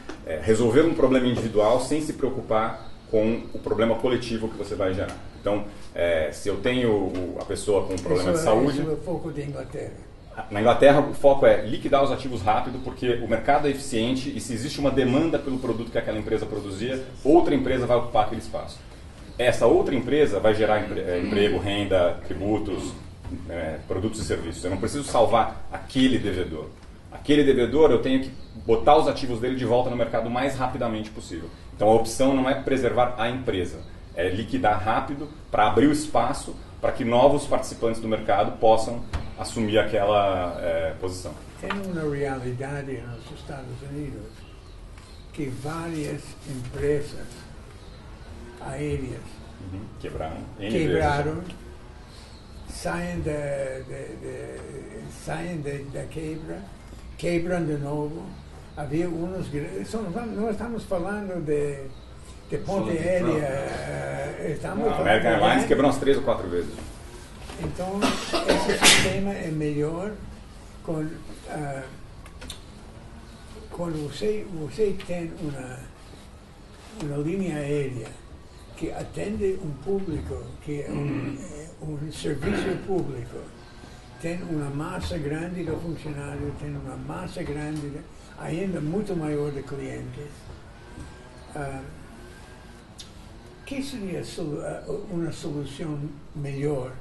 resolver um problema individual sem se preocupar com o problema coletivo que você vai gerar. Então, se eu tenho a pessoa com um problema de saúde... Isso é o foco da Inglaterra. Na Inglaterra, o foco é liquidar os ativos rápido, porque o mercado é eficiente e se existe uma demanda pelo produto que aquela empresa produzia, outra empresa vai ocupar aquele espaço. Essa outra empresa vai gerar emprego, renda, tributos, produtos e serviços. Eu não preciso salvar aquele devedor. Aquele devedor, eu tenho que botar os ativos dele de volta no mercado o mais rapidamente possível. Então a opção não é preservar a empresa, é liquidar rápido para abrir o espaço para que novos participantes do mercado possam assumir aquela posição. Tem uma realidade nos Estados Unidos que várias empresas aéreas quebraram, saem da quebra, quebram de novo. Havia uns... Nós estamos falando de ponte aérea. A American Airlines quebrou umas 3 ou 4 vezes. Então, esse sistema é melhor quando você tem uma linha aérea que atende um público, que é um serviço público, tem uma massa grande de funcionários, tem uma massa grande, ainda muito maior de clientes. Que seria uma solução melhor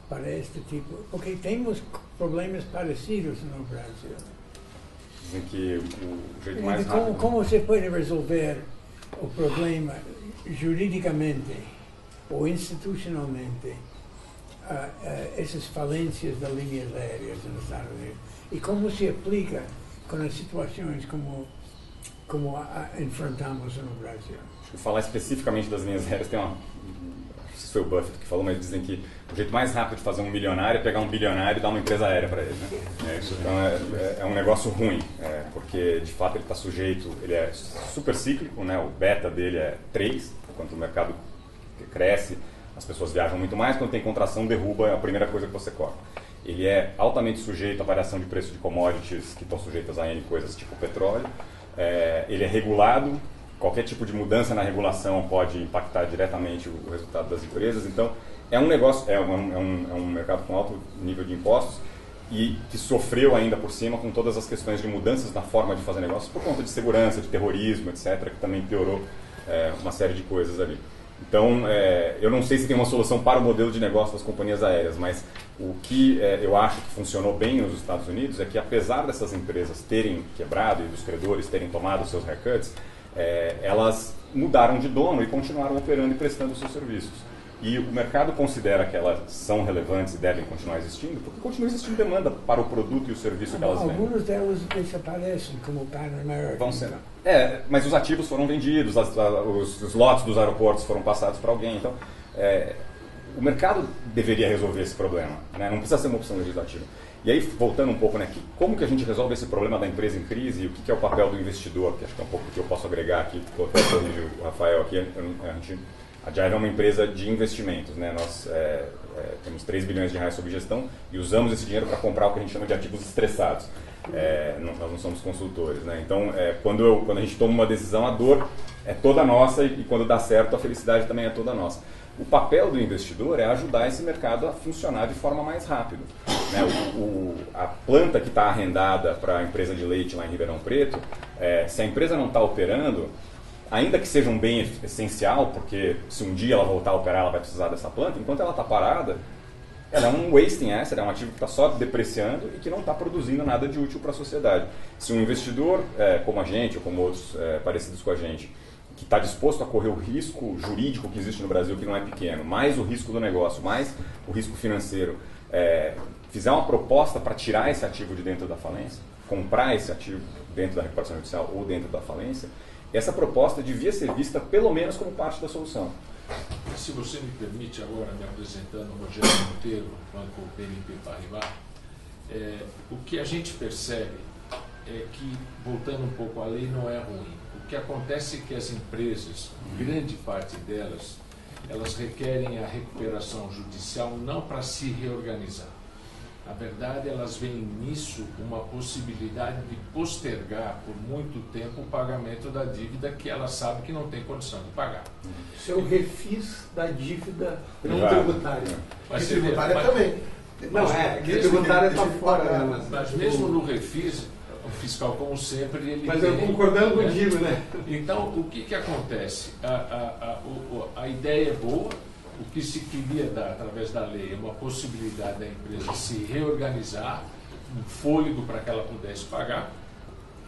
para este tipo? Porque temos problemas parecidos no Brasil. Dizem que o jeito mais rápido... Como você pode resolver o problema juridicamente ou institucionalmente, essas falências das linhas aéreas nos Estados Unidos? E como se aplica com as situações como enfrentamos no Brasil? Deixa eu falar especificamente das linhas aéreas. Tem uma... Não sei se foi o Buffett que falou, mas dizem que o jeito mais rápido de fazer um milionário é pegar um bilionário e dar uma empresa aérea para ele. Né? Então é um negócio ruim, porque de fato ele está sujeito, ele é super cíclico, né? O beta dele é 3, enquanto o mercado cresce, as pessoas viajam muito mais, quando tem contração derruba, é a primeira coisa que você corta. Ele é altamente sujeito à variação de preço de commodities que estão sujeitas a N coisas tipo petróleo. Ele é regulado, qualquer tipo de mudança na regulação pode impactar diretamente o resultado das empresas. Então, é um negócio, é um mercado com alto nível de impostos e que sofreu ainda por cima com todas as questões de mudanças na forma de fazer negócios por conta de segurança, de terrorismo, etc., que também piorou uma série de coisas ali. Então, eu não sei se tem uma solução para o modelo de negócio das companhias aéreas, mas o que eu acho que funcionou bem nos Estados Unidos é que, apesar dessas empresas terem quebrado e dos credores terem tomado seus haircuts, elas mudaram de dono e continuaram operando e prestando seus serviços. E o mercado considera que elas são relevantes e devem continuar existindo, porque continua existindo demanda para o produto e o serviço que elas vendem. Alguns delas desaparecem, como o Pan American. Vão ser. Mas os ativos foram vendidos, os lotes dos aeroportos foram passados para alguém. Então, o mercado deveria resolver esse problema, né? Não precisa ser uma opção legislativa. E aí, voltando um pouco, né, como que a gente resolve esse problema da empresa em crise e o que é o papel do investidor, que acho que é um pouco que eu posso agregar aqui, o Rafael aqui, a Jive é uma empresa de investimentos, né? Nós temos 3 bilhões de reais sob gestão e usamos esse dinheiro para comprar o que a gente chama de ativos estressados. Nós não somos consultores, né? Então, quando a gente toma uma decisão, a dor é toda nossa e quando dá certo, a felicidade também é toda nossa. O papel do investidor é ajudar esse mercado a funcionar de forma mais rápida. Né? A planta que está arrendada para a empresa de leite lá em Ribeirão Preto, se a empresa não está operando, ainda que seja um bem essencial, porque se um dia ela voltar a operar, ela vai precisar dessa planta, enquanto ela está parada, ela é um wasting asset, é um ativo que está só depreciando e que não está produzindo nada de útil para a sociedade. Se um investidor, como a gente, ou como outros parecidos com a gente, que está disposto a correr o risco jurídico que existe no Brasil, que não é pequeno, mais o risco do negócio, mais o risco financeiro, fizer uma proposta para tirar esse ativo de dentro da falência, comprar esse ativo dentro da recuperação judicial ou dentro da falência, essa proposta devia ser vista pelo menos como parte da solução. Se você me permite agora, me apresentando o Rogério Monteiro, Banco BNP Paribas, o que a gente percebe é que, voltando um pouco, a lei não é ruim. O que acontece é que as empresas, grande parte delas, elas requerem a recuperação judicial não para se reorganizar. Na verdade, elas veem nisso uma possibilidade de postergar por muito tempo o pagamento da dívida que ela sabe que não tem condição de pagar. Isso é o refis da dívida não tributária. Mas E você vê, tributária mas- também. Não, é, a mesmo tributária que- está que- fora. Né? Mas mesmo no refis, o fiscal, como sempre, ele Mas eu tem, concordando né? contigo, né? Então, o que acontece? A ideia é boa, o que se queria dar através da lei é uma possibilidade da empresa se reorganizar, um fôlego para que ela pudesse pagar,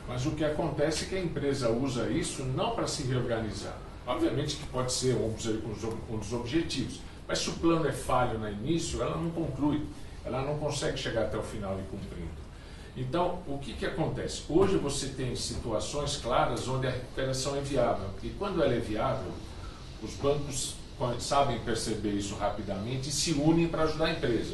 mas o que acontece é que a empresa usa isso não para se reorganizar. Obviamente que pode ser um dos objetivos, mas se o plano é falho no início, ela não conclui, ela não consegue chegar até o final e cumprindo. Então, o que acontece? Hoje você tem situações claras onde a recuperação é viável. E quando ela é viável, os bancos sabem perceber isso rapidamente e se unem para ajudar a empresa.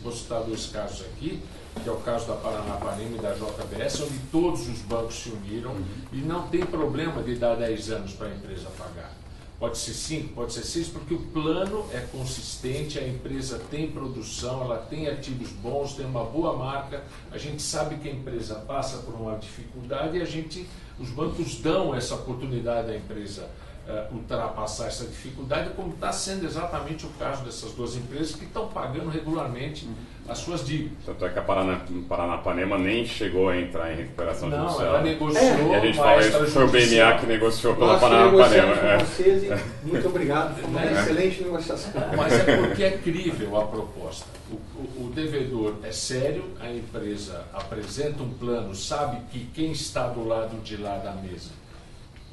Vou citar dois casos aqui, que é o caso da Paranapanema e da JBS, onde todos os bancos se uniram e não tem problema de dar 10 anos para a empresa pagar. Pode ser 5, pode ser 6, porque o plano é consistente, a empresa tem produção, ela tem ativos bons, tem uma boa marca, a gente sabe que a empresa passa por uma dificuldade e os bancos dão essa oportunidade à empresa ultrapassar essa dificuldade, como está sendo exatamente o caso dessas duas empresas que estão pagando regularmente as suas dívidas. Tanto é que a Paranapanema nem chegou a entrar em recuperação Não, judicial. ela negociou, E a gente uma fala isso, foi o BMA extrajudicial. que negociou pela Nós Paranapanema. negociamos É. com vocês e muito obrigado. Foi uma Né? excelente negociação. Mas é porque é crível a proposta. O devedor é sério, a empresa apresenta um plano, sabe que quem está do lado de lá da mesa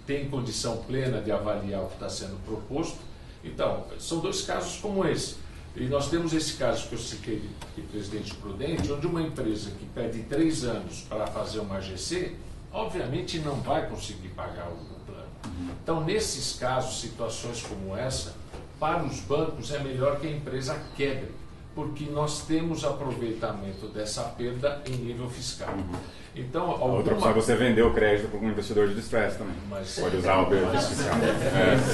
tem condição plena de avaliar o que está sendo proposto. Então, são dois casos como esse. E nós temos esse caso que eu citei de Presidente Prudente, onde uma empresa que pede 3 anos para fazer uma AGC, obviamente não vai conseguir pagar o plano. Então, nesses casos, situações como essa, para os bancos é melhor que a empresa quebre, porque nós temos aproveitamento dessa perda em nível fiscal. Então, A outra opção é você vender o crédito para um investidor de distress também. Mas- Pode usar o benefício fiscal.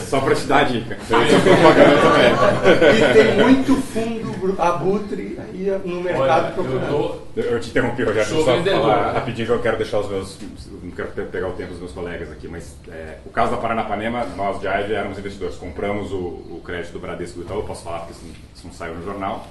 Só para te dar a dica. Isso é propaganda também. E tem muito fundo abutre aí no mercado Olha, procurando. Eu te interrompi, Rogério. Sou Só vendedor, falar né? rapidinho que eu quero deixar os meus... Não quero pegar o tempo dos meus colegas aqui, mas o caso da Paranapanema, nós de AIV éramos investidores. Compramos o crédito do Bradesco do Itaú, posso falar porque isso não saiu no jornal,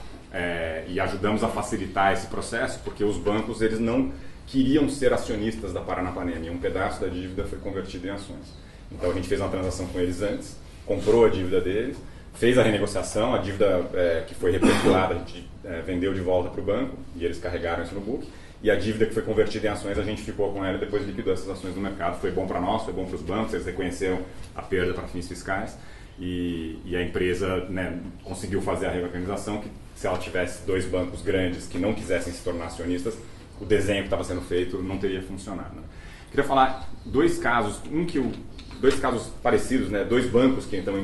e ajudamos a facilitar esse processo, porque os bancos eles não queriam ser acionistas da Paranapanema e um pedaço da dívida foi convertido em ações. Então a gente fez uma transação com eles antes, comprou a dívida deles, fez a renegociação, a dívida que foi reperculada a gente vendeu de volta para o banco e eles carregaram isso no book, e a dívida que foi convertida em ações a gente ficou com ela e depois liquidou essas ações no mercado. Foi bom para nós, foi bom para os bancos, eles reconheceram a perda para fins fiscais e a empresa, né, conseguiu fazer a reorganização que se ela tivesse 2 bancos grandes que não quisessem se tornar acionistas, o desenho que estava sendo feito não teria funcionado. Né? Queria falar dois casos parecidos, né? 2 bancos que então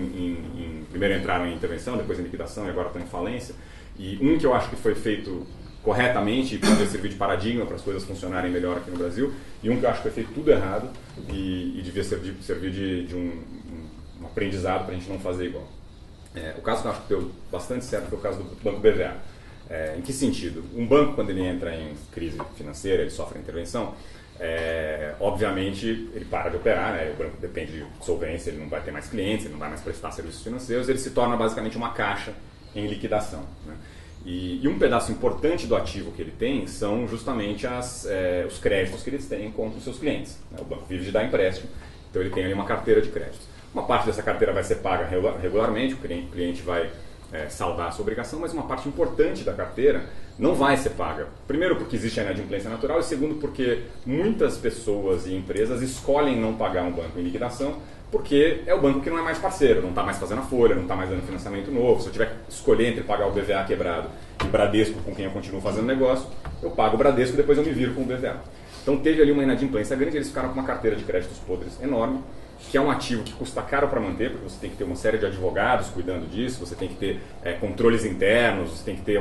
primeiro entraram em intervenção, depois em liquidação e agora estão em falência, e um que eu acho que foi feito corretamente e pode servir de paradigma para as coisas funcionarem melhor aqui no Brasil, e um que eu acho que foi feito tudo errado e devia servir de um aprendizado para a gente não fazer igual. O caso que eu acho que deu bastante certo foi o caso do Banco BVA. Em que sentido? Um banco, quando ele entra em crise financeira, ele sofre intervenção, obviamente ele para de operar, né? O banco depende de solvência, ele não vai ter mais clientes, ele não vai mais prestar serviços financeiros, ele se torna basicamente uma caixa em liquidação. Né? E um pedaço importante do ativo que ele tem são justamente os créditos que eles têm contra os seus clientes. Né? O banco vive de dar empréstimo, então ele tem ali uma carteira de créditos. Uma parte dessa carteira vai ser paga regularmente, o cliente vai saldar a sua obrigação, mas uma parte importante da carteira não vai ser paga. Primeiro porque existe a inadimplência natural e segundo porque muitas pessoas e empresas escolhem não pagar um banco em liquidação porque é o banco que não é mais parceiro, não está mais fazendo a folha, não está mais dando financiamento novo. Se eu tiver que escolher entre pagar o BVA quebrado e o Bradesco com quem eu continuo fazendo negócio, eu pago o Bradesco e depois eu me viro com o BVA. Então teve ali uma inadimplência grande, eles ficaram com uma carteira de créditos podres enorme que é um ativo que custa caro para manter, porque você tem que ter uma série de advogados cuidando disso, você tem que ter controles internos, você tem que ter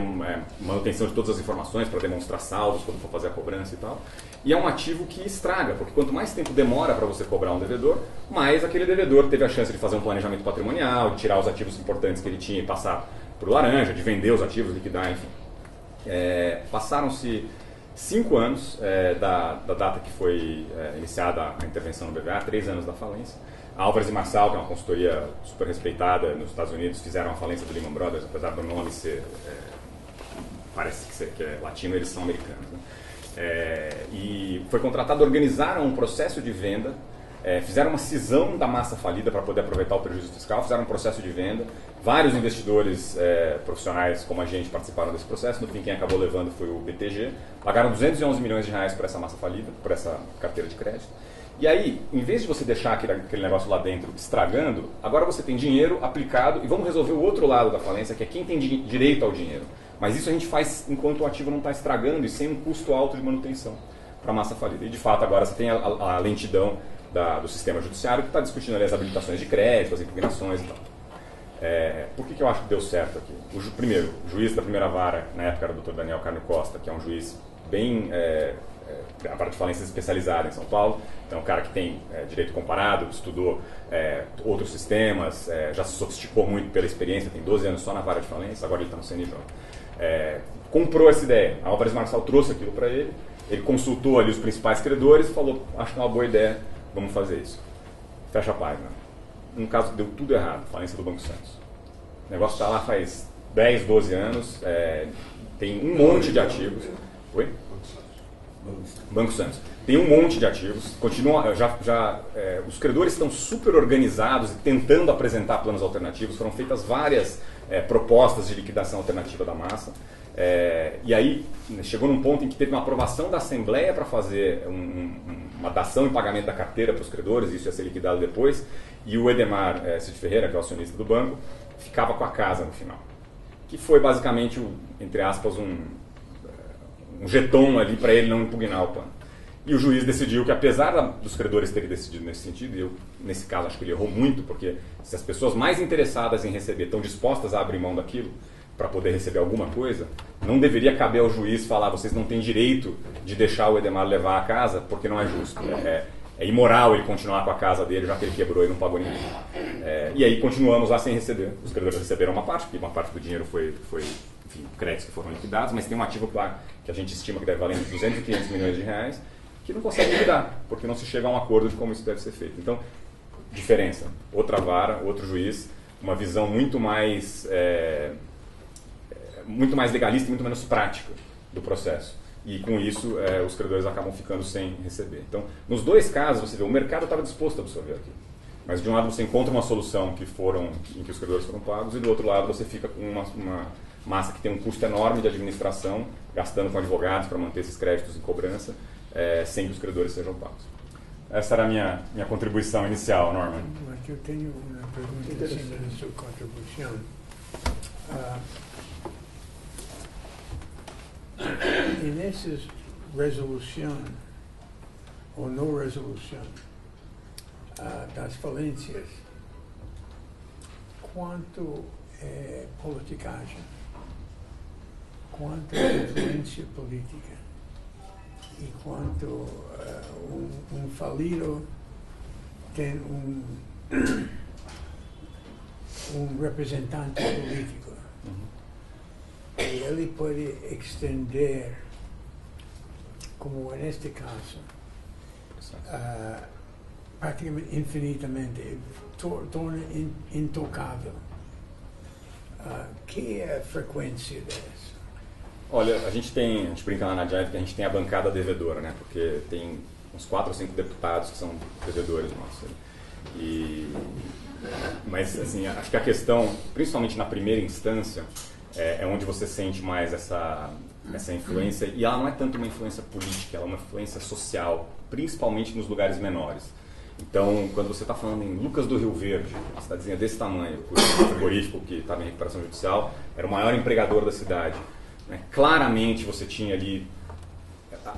manutenção de todas as informações para demonstrar saldos quando for fazer a cobrança e tal. E é um ativo que estraga, porque quanto mais tempo demora para você cobrar um devedor, mais aquele devedor teve a chance de fazer um planejamento patrimonial, de tirar os ativos importantes que ele tinha e passar para o laranja, de vender os ativos, liquidar, enfim. Passaram-se 5 anos da data que foi iniciada a intervenção no BVA, 3 anos da falência. A Álvares e Marçal, que é uma consultoria super respeitada nos Estados Unidos, fizeram a falência do Lehman Brothers, apesar do nome ser, parece que é latino, eles são americanos, né? E foi contratado, organizaram um processo de venda, fizeram uma cisão da massa falida para poder aproveitar o prejuízo fiscal, fizeram um processo de venda, vários investidores profissionais como a gente participaram desse processo, no fim quem acabou levando foi o BTG, pagaram 211 milhões de reais por essa massa falida, por essa carteira de crédito. E aí, em vez de você deixar aquele negócio lá dentro estragando, agora você tem dinheiro aplicado e vamos resolver o outro lado da falência, que é quem tem direito ao dinheiro. Mas isso a gente faz enquanto o ativo não está estragando e sem um custo alto de manutenção para a massa falida. E de fato agora você tem a lentidão do sistema judiciário que está discutindo ali as habilitações de crédito, as impugnações e tal. Por que eu acho que deu certo aqui? Primeiro, o juiz da primeira vara, na época era o Dr. Daniel Carmo Costa, que é um juiz bem... a parte de falência especializada em São Paulo, então é um cara que tem direito comparado, estudou outros sistemas, já se sofisticou muito pela experiência, tem 12 anos só na vara de falência, agora ele está no CNJ. Comprou essa ideia, a Álvares Marçal trouxe aquilo para ele, ele consultou ali os principais credores e falou, acho que é uma boa ideia, vamos fazer isso. Fecha a página. No caso, deu tudo errado, falência do Banco Santos. O negócio está lá faz 10, 12 anos, tem um monte de ativos. Oi? Banco Santos. Tem um monte de ativos, os credores estão super organizados e tentando apresentar planos alternativos, foram feitas várias propostas de liquidação alternativa da massa, e aí chegou num ponto em que teve uma aprovação da Assembleia para fazer uma dação em pagamento da carteira para os credores, isso ia ser liquidado depois, e o Edemar Cid Ferreira, que é o acionista do banco, ficava com a casa no final, que foi basicamente, entre aspas, um jeton ali para ele não impugnar o plano. E o juiz decidiu que, apesar dos credores terem decidido nesse sentido, e eu, nesse caso, acho que ele errou muito, porque se as pessoas mais interessadas em receber estão dispostas a abrir mão daquilo para poder receber alguma coisa, não deveria caber ao juiz falar, vocês não têm direito de deixar o Edemar levar a casa, porque não é justo. É imoral ele continuar com a casa dele, já que ele quebrou e não pagou ninguém. E aí continuamos lá sem receber. Os credores receberam uma parte, porque uma parte do dinheiro foi enfim, créditos que foram liquidados, mas tem um ativo que a gente estima que deve valer entre 200 e 500 milhões de reais, que não consegue liquidar, porque não se chega a um acordo de como isso deve ser feito. Então, diferença. Outra vara, outro juiz, uma visão muito mais legalista e muito menos prática do processo. E com isso, os credores acabam ficando sem receber. Então, nos dois casos, você vê, o mercado estava disposto a absorver aquilo. Mas de um lado você encontra uma solução em que os credores foram pagos, e do outro lado você fica com uma massa que tem um custo enorme de administração, gastando com advogados para manter esses créditos em cobrança, sem que os credores sejam pagos. Essa era a minha contribuição inicial, Norman. Mas eu tenho uma pergunta em cima da sua contribuição. E nessas resolução ou não resolução das falências, quanto é politicagem, quanto é influência política e quanto um falido tem um representante político. E ele pode extender, como neste caso, praticamente infinitamente, torna intocável. Que é a frequência dessa? Olha, a gente brinca lá na Jive que a gente tem a bancada devedora, né? Porque tem uns 4 ou 5 deputados que são devedores nossos. Mas, assim, acho que a questão, principalmente na primeira instância, é onde você sente mais essa influência, e ela não é tanto uma influência política, ela é uma influência social, principalmente nos lugares menores. Então, quando você está falando em Lucas do Rio Verde, uma cidadezinha desse tamanho, o frigorífico que estava em recuperação judicial, era o maior empregador da cidade. Né? Claramente você tinha ali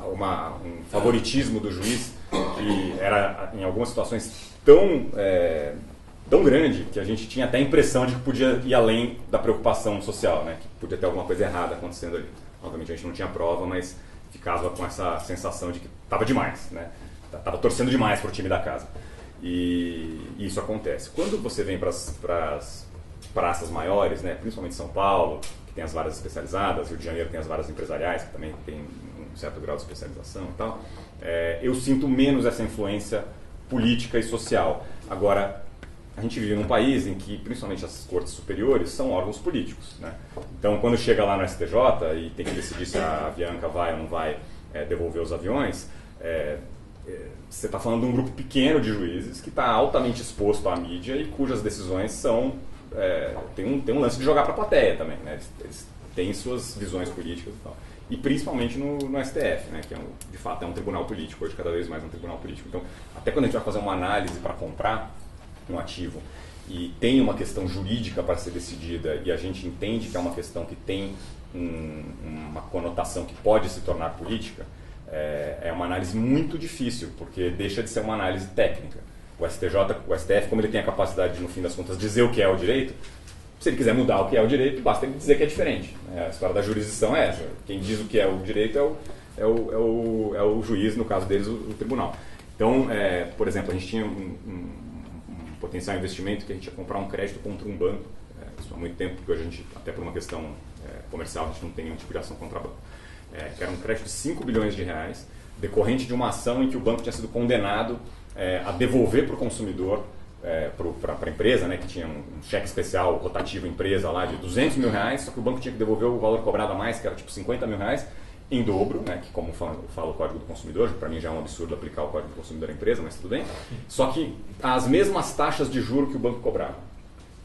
um favoritismo do juiz, que era, em algumas situações, tão grande que a gente tinha até a impressão de que podia ir além da preocupação social, né? Que podia ter alguma coisa errada acontecendo ali. Obviamente a gente não tinha prova, mas ficava com essa sensação de que estava demais, né? Estava torcendo demais para o time da casa. E isso acontece. Quando você vem para as praças maiores, né? Principalmente São Paulo, que tem as varas especializadas, Rio de Janeiro tem as varas empresariais, que também tem um certo grau de especialização e tal, eu sinto menos essa influência política e social. Agora, a gente vive num país em que, principalmente as cortes superiores, são órgãos políticos, né? Então, quando chega lá no STJ e tem que decidir se a Avianca vai ou não vai devolver os aviões, você está falando de um grupo pequeno de juízes que está altamente exposto à mídia e cujas decisões são... tem um lance de jogar para a plateia também, né? Eles têm suas visões políticas e tal. E principalmente no STF, né? Que de fato é um tribunal político, hoje cada vez mais um tribunal político. Então, até quando a gente vai fazer uma análise para comprar um ativo e tem uma questão jurídica para ser decidida e a gente entende que é uma questão que tem uma conotação que pode se tornar política, é uma análise muito difícil, porque deixa de ser uma análise técnica. O STF, como ele tem a capacidade de, no fim das contas, dizer o que é o direito, se ele quiser mudar o que é o direito, basta ele dizer que é diferente. A história da jurisdição é essa. Quem diz o que é o direito é o juiz, no caso deles, o tribunal. Então, por exemplo, a gente tinha um potencial investimento que a gente ia comprar um crédito contra um banco. Isso há muito tempo, porque hoje a gente, até por uma questão comercial, a gente não tem nenhum tipo de ação contra banco. Que era um crédito de 5 bilhões de reais, decorrente de uma ação em que o banco tinha sido condenado a devolver para o consumidor, para a empresa, né, que tinha um cheque especial rotativo empresa lá de 200 mil reais, só que o banco tinha que devolver o valor cobrado a mais, que era tipo 50 mil reais, em dobro, né, que como fala o Código do Consumidor, para mim já é um absurdo aplicar o Código do Consumidor à empresa, mas tudo bem. Só que as mesmas taxas de juros que o banco cobrava.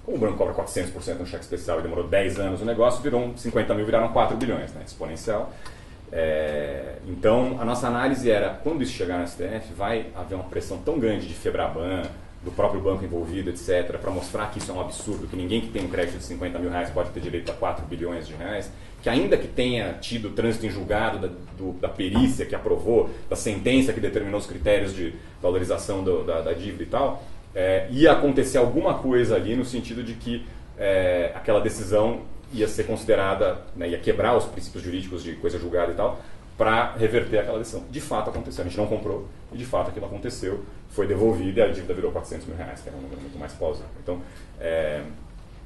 Como o banco cobra 400% no cheque especial e demorou 10 anos, o negócio virou 50 mil, viraram 4 bilhões, né, exponencial. Então, a nossa análise era, quando isso chegar no STF, vai haver uma pressão tão grande de Febraban, do próprio banco envolvido, etc., para mostrar que isso é um absurdo, que ninguém que tem um crédito de 50 mil reais pode ter direito a 4 bilhões de reais, que ainda que tenha tido trânsito em julgado da perícia que aprovou, da sentença que determinou os critérios de valorização da dívida e tal, ia acontecer alguma coisa ali no sentido de que aquela decisão ia ser considerada, né, ia quebrar os princípios jurídicos de coisa julgada e tal, para reverter aquela decisão. De fato aconteceu, a gente não comprou e de fato aquilo aconteceu, foi devolvido e a dívida virou 400 mil reais, que era um número muito mais plausível. Então,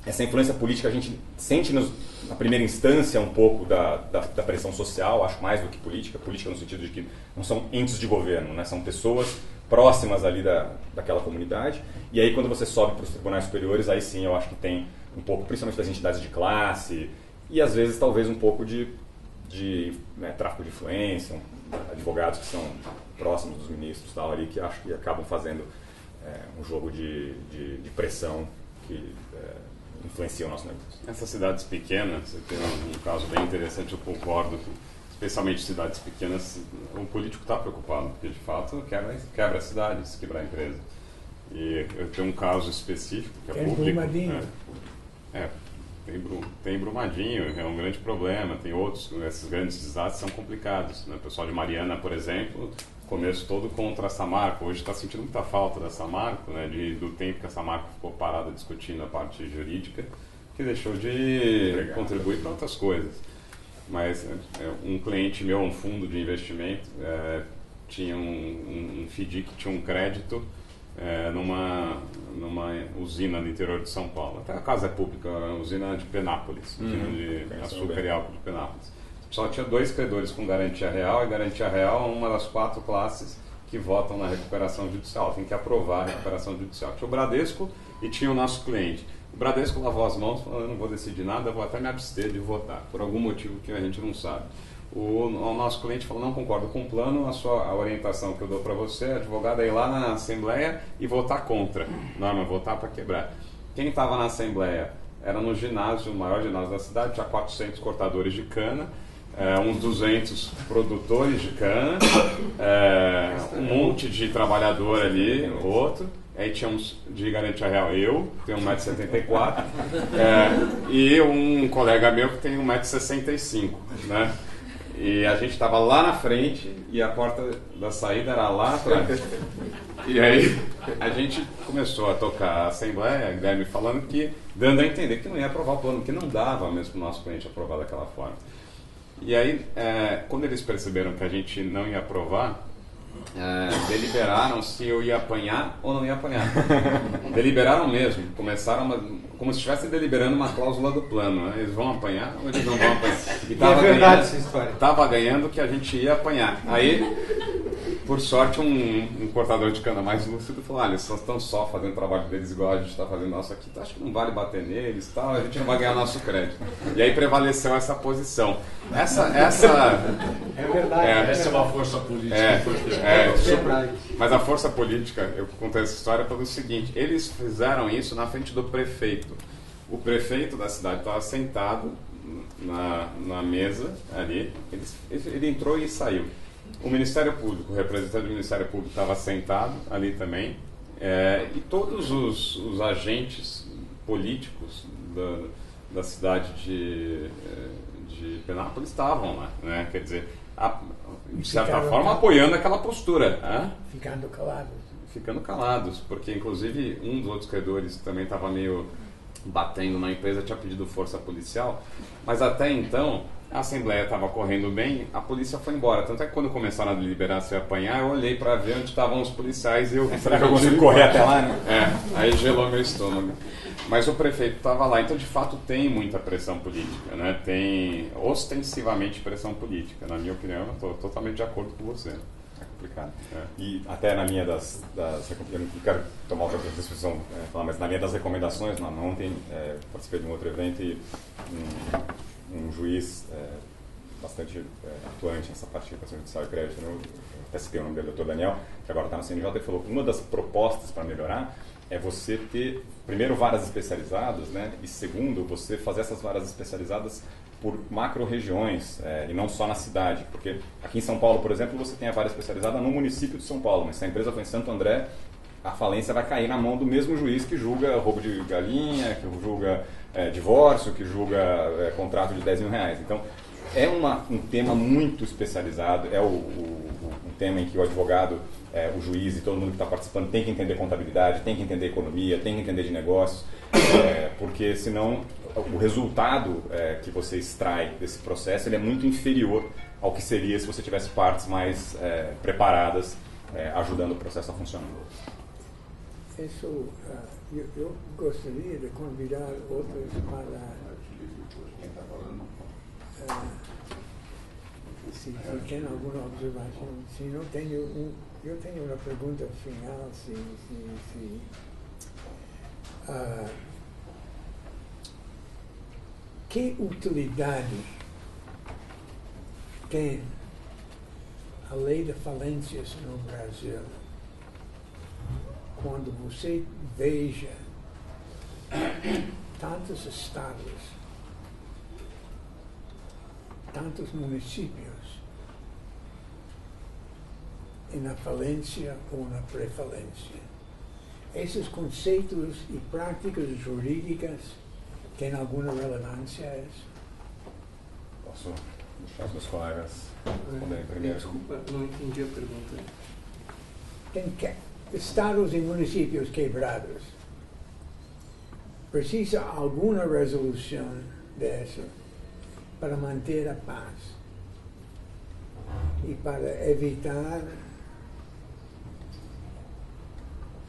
essa influência política a gente sente na primeira instância um pouco da pressão social, acho mais do que política no sentido de que não são entes de governo, né, são pessoas próximas ali daquela comunidade, e aí quando você sobe para os tribunais superiores, aí sim eu acho que tem um pouco, principalmente das entidades de classe, e às vezes talvez um pouco de tráfico de influência, advogados que são próximos dos ministros tal, ali, que acho que acabam fazendo um jogo de pressão que influencia o nosso negócio. Essas cidades pequenas, você tem um caso bem interessante, eu concordo, especialmente cidades pequenas, o político está preocupado, porque de fato quebra a cidade, se quebrar a empresa. E eu tenho um caso específico que é público. Brumadinho. Tem Brumadinho, é um grande problema, tem outros, esses grandes desastres são complicados, né? O pessoal de Mariana, por exemplo, começo todo contra a Samarco, hoje está sentindo muita falta da Samarco, né? Do tempo que a Samarco ficou parada discutindo a parte jurídica, que deixou de contribuir para outras coisas. Mas um cliente meu, um fundo de investimento, tinha um FDIC que tinha um crédito numa usina do interior de São Paulo. Até a casa é pública, a usina de Penápolis, usina de açúcar e álcool de Penápolis. Só tinha 2 credores com garantia real, e garantia real é uma das 4 classes que votam na recuperação judicial. Tem que aprovar a recuperação judicial. Tinha o Bradesco e tinha o nosso cliente. O Bradesco lavou as mãos, falou: eu não vou decidir nada, eu vou até me abster de votar, por algum motivo que a gente não sabe. O nosso cliente falou: não concordo com o plano, a orientação que eu dou para você, advogado, é ir lá na Assembleia e votar contra. Não, mas votar para quebrar. Quem estava na Assembleia era no ginásio, o maior ginásio da cidade, tinha 400 cortadores de cana, uns 200 produtores de cana, um monte de trabalhador ali, outro. Aí tinha uns de garantia real, eu tenho 1,74 m, e um colega meu que tem 1,65 m, né? E a gente estava lá na frente e a porta da saída era lá atrás. E aí a gente começou a tocar a assembleia, Guilherme falando que, dando a entender que não ia aprovar o plano, que não dava mesmo para o nosso cliente aprovar daquela forma. E aí, quando eles perceberam que a gente não ia aprovar, deliberaram se eu ia apanhar ou não ia apanhar. Deliberaram mesmo, começaram como se estivessem deliberando uma cláusula do plano, né? Eles vão apanhar ou eles não vão apanhar? E é verdade essa história. Tava ganhando que a gente ia apanhar. Aí, por sorte, um cortador de cana mais lúcido falou: eles estão só fazendo o trabalho deles igual a gente está fazendo nosso aqui, então acho que não vale bater neles, tal, a gente não vai ganhar nosso crédito. E aí prevaleceu essa posição. Essa é verdade. Essa é uma força política. Super. Mas a força política, eu contei essa história pelo seguinte: eles fizeram isso na frente do prefeito. O prefeito da cidade estava sentado na mesa ali, ele entrou e saiu. O Ministério Público, o representante do Ministério Público estava sentado ali também, e todos os agentes políticos da cidade de Penápolis estavam lá, né? Quer dizer, de certa forma apoiando aquela postura. Ficando calados, porque inclusive um dos outros credores também estava meio batendo na empresa, tinha pedido força policial, mas até então a assembleia estava correndo bem, a polícia foi embora. Tanto é que quando começaram a deliberar se ia apanhar, eu olhei para ver onde estavam os policiais e eu será que eu consigo correr até lá, né? Aí gelou meu estômago. Mas o prefeito estava lá, então de fato tem muita pressão política, né? Tem ostensivamente pressão política. Na minha opinião, eu estou totalmente de acordo com você. É complicado. E até na minha eu não quero tomar outra discussão, falar, mas na minha das recomendações, ontem participei de um outro evento e um juiz bastante atuante nessa parte de recuperação judicial e crédito, eu até citei o nome dele, Dr. Daniel, que agora está no CNJ, ele falou que uma das propostas para melhorar é você ter, primeiro, varas especializadas, né, e segundo, você fazer essas varas especializadas por macro-regiões, e não só na cidade, porque aqui em São Paulo, por exemplo, você tem a vara especializada no município de São Paulo, mas se a empresa for em Santo André, a falência vai cair na mão do mesmo juiz que julga roubo de galinha, que julga divórcio, que julga contrato de R$10 mil. Então, é um tema muito especializado, um tema em que o advogado, o juiz e todo mundo que está participando tem que entender contabilidade, tem que entender economia, tem que entender de negócios, porque senão o resultado que você extrai desse processo ele é muito inferior ao que seria se você tivesse partes mais preparadas ajudando o processo a funcionar. Eu gostaria de convidar outros para se tem alguma observação. Se não eu tenho uma pergunta final. Que utilidade tem a lei de falências no Brasil quando você veja tantos estados, tantos municípios na falência ou na pré-falência? Esses conceitos e práticas jurídicas têm alguma relevância a isso? Posso deixar os meus colegas responderem primeiro? Desculpa, não entendi a pergunta. Tem estados e municípios quebrados. Precisa alguma resolução dessa para manter a paz e para evitar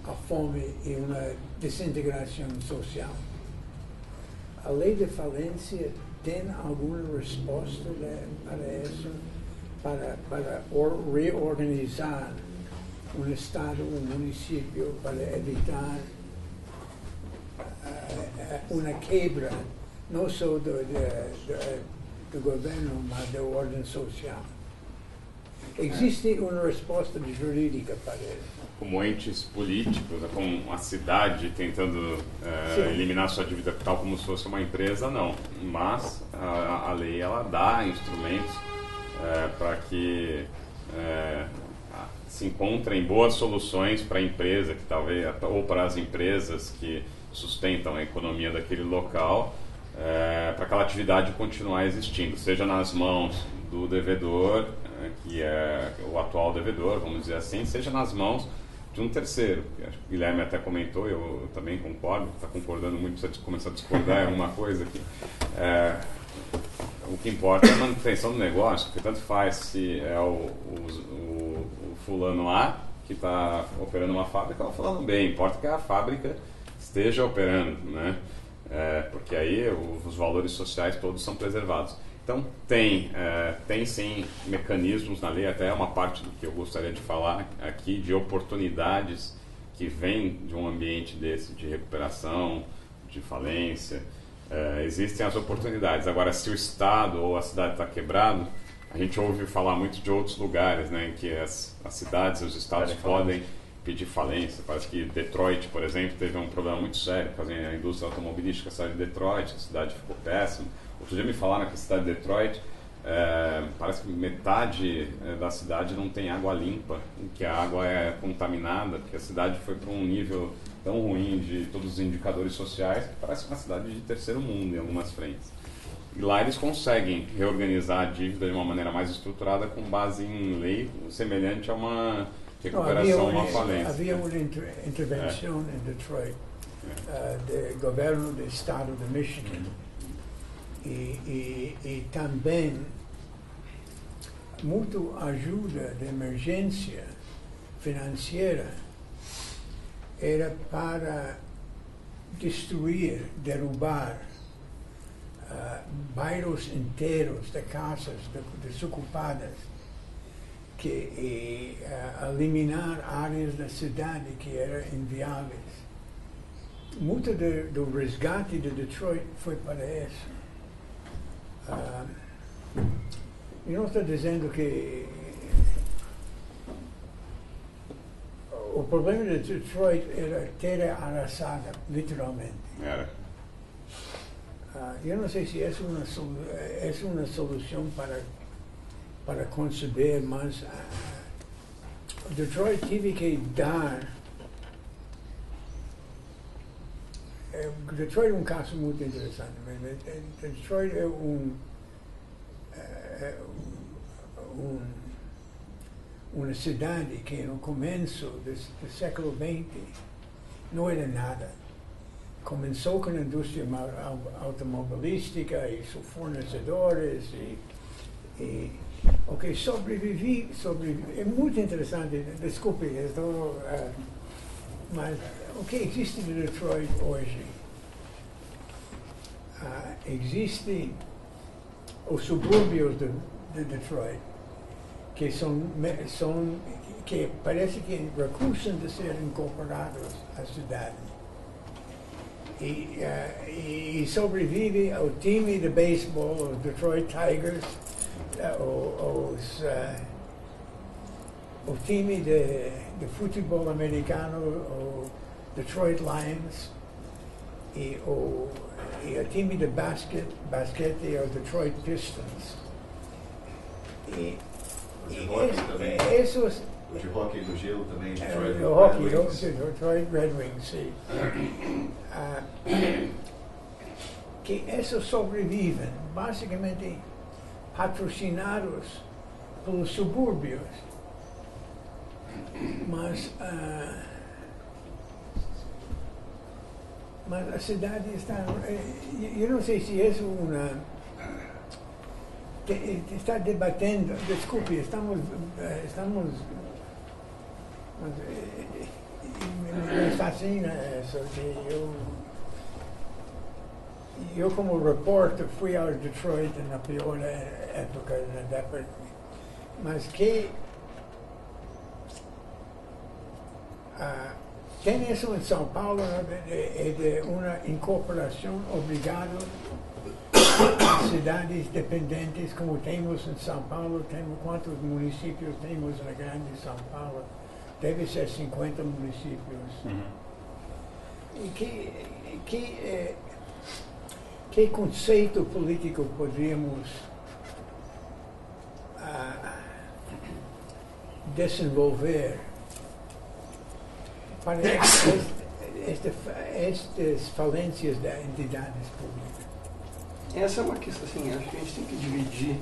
a fome e uma desintegração social. A lei de falência tem alguma resposta para isso, para reorganizar um estado, um município, para evitar uma quebra, não só do governo, mas da ordem social? Existe uma resposta jurídica para isso? Como entes políticos, como a cidade tentando eliminar sua dívida capital como se fosse uma empresa, não. Mas a lei ela dá instrumentos para que se encontrem boas soluções para a empresa, que talvez, ou para as empresas que sustentam a economia daquele local, para aquela atividade continuar existindo, seja nas mãos do devedor, que é o atual devedor, vamos dizer assim, seja nas mãos de um terceiro. Acho que o Guilherme até comentou, eu também concordo, está concordando muito, precisa começar a discordar em alguma coisa aqui. O que importa é a manutenção do negócio, porque tanto faz se é o fulano A que está operando uma fábrica ou o fulano B, importa que a fábrica esteja operando, né? Porque aí os valores sociais todos são preservados. Então tem sim mecanismos na lei, até uma parte do que eu gostaria de falar aqui, de oportunidades que vêm de um ambiente desse, de recuperação, de falência. Existem as oportunidades. Agora, se o Estado ou a cidade está quebrado, a gente ouve falar muito de outros lugares, né, em que as cidades e os estados podem pedir falência. Parece que Detroit, por exemplo, teve um problema muito sério com a indústria automobilística, saiu de Detroit, a cidade ficou péssima. Outro dia me falaram que a cidade de Detroit, parece que metade da cidade não tem água limpa, que a água é contaminada, porque a cidade foi para um nível tão ruim de todos os indicadores sociais, que parece uma cidade de terceiro mundo em algumas frentes. E lá eles conseguem reorganizar a dívida de uma maneira mais estruturada com base em lei semelhante a uma recuperação, uma falência. Havia uma intervenção em Detroit do governo do estado de Michigan e também muito ajuda de emergência financeira era para destruir, derrubar bairros inteiros de casas desocupadas, que eliminar áreas da cidade que eram inviáveis. Muito do resgate de Detroit foi para isso. Eu não estou dizendo que o problema de Detroit era terra arrasada, literalmente. Era. Eu não sei se essa é uma solução para conceber, mas Detroit teve que dar. Detroit é um caso muito interessante. Detroit é uma cidade que no começo do século XX não era nada. Começou com a indústria automobilística e seus fornecedores sobrevivi. É muito interessante, desculpe, mas o que existe de Detroit hoje? Existem os subúrbios de Detroit, que parece que recusam de ser incorporados à cidade. E sobrevive ao time de beisebol, os Detroit Tigers, o time de futebol americano, o Detroit Lions, e o time de basquete, o Detroit Pistons. O de hockey também. O de hockey do gelo também, Detroit Red Wings. Detroit Red Wings, sim. Que esses sobrevivem, basicamente patrocinados pelos subúrbios. Mas a cidade está. Eu não sei se isso está debatendo. Desculpe, estamos me fascina isso. Eu como repórter fui ao Detroit na pior época, mas que tem isso em São Paulo, é de uma incorporação obrigada a cidades dependentes, como temos em São Paulo. Quantos municípios temos na grande São Paulo? Deve ser 50 municípios. Uhum. E que conceito político poderíamos desenvolver para estas falências das entidades públicas? Essa é uma questão, assim, acho que a gente tem que dividir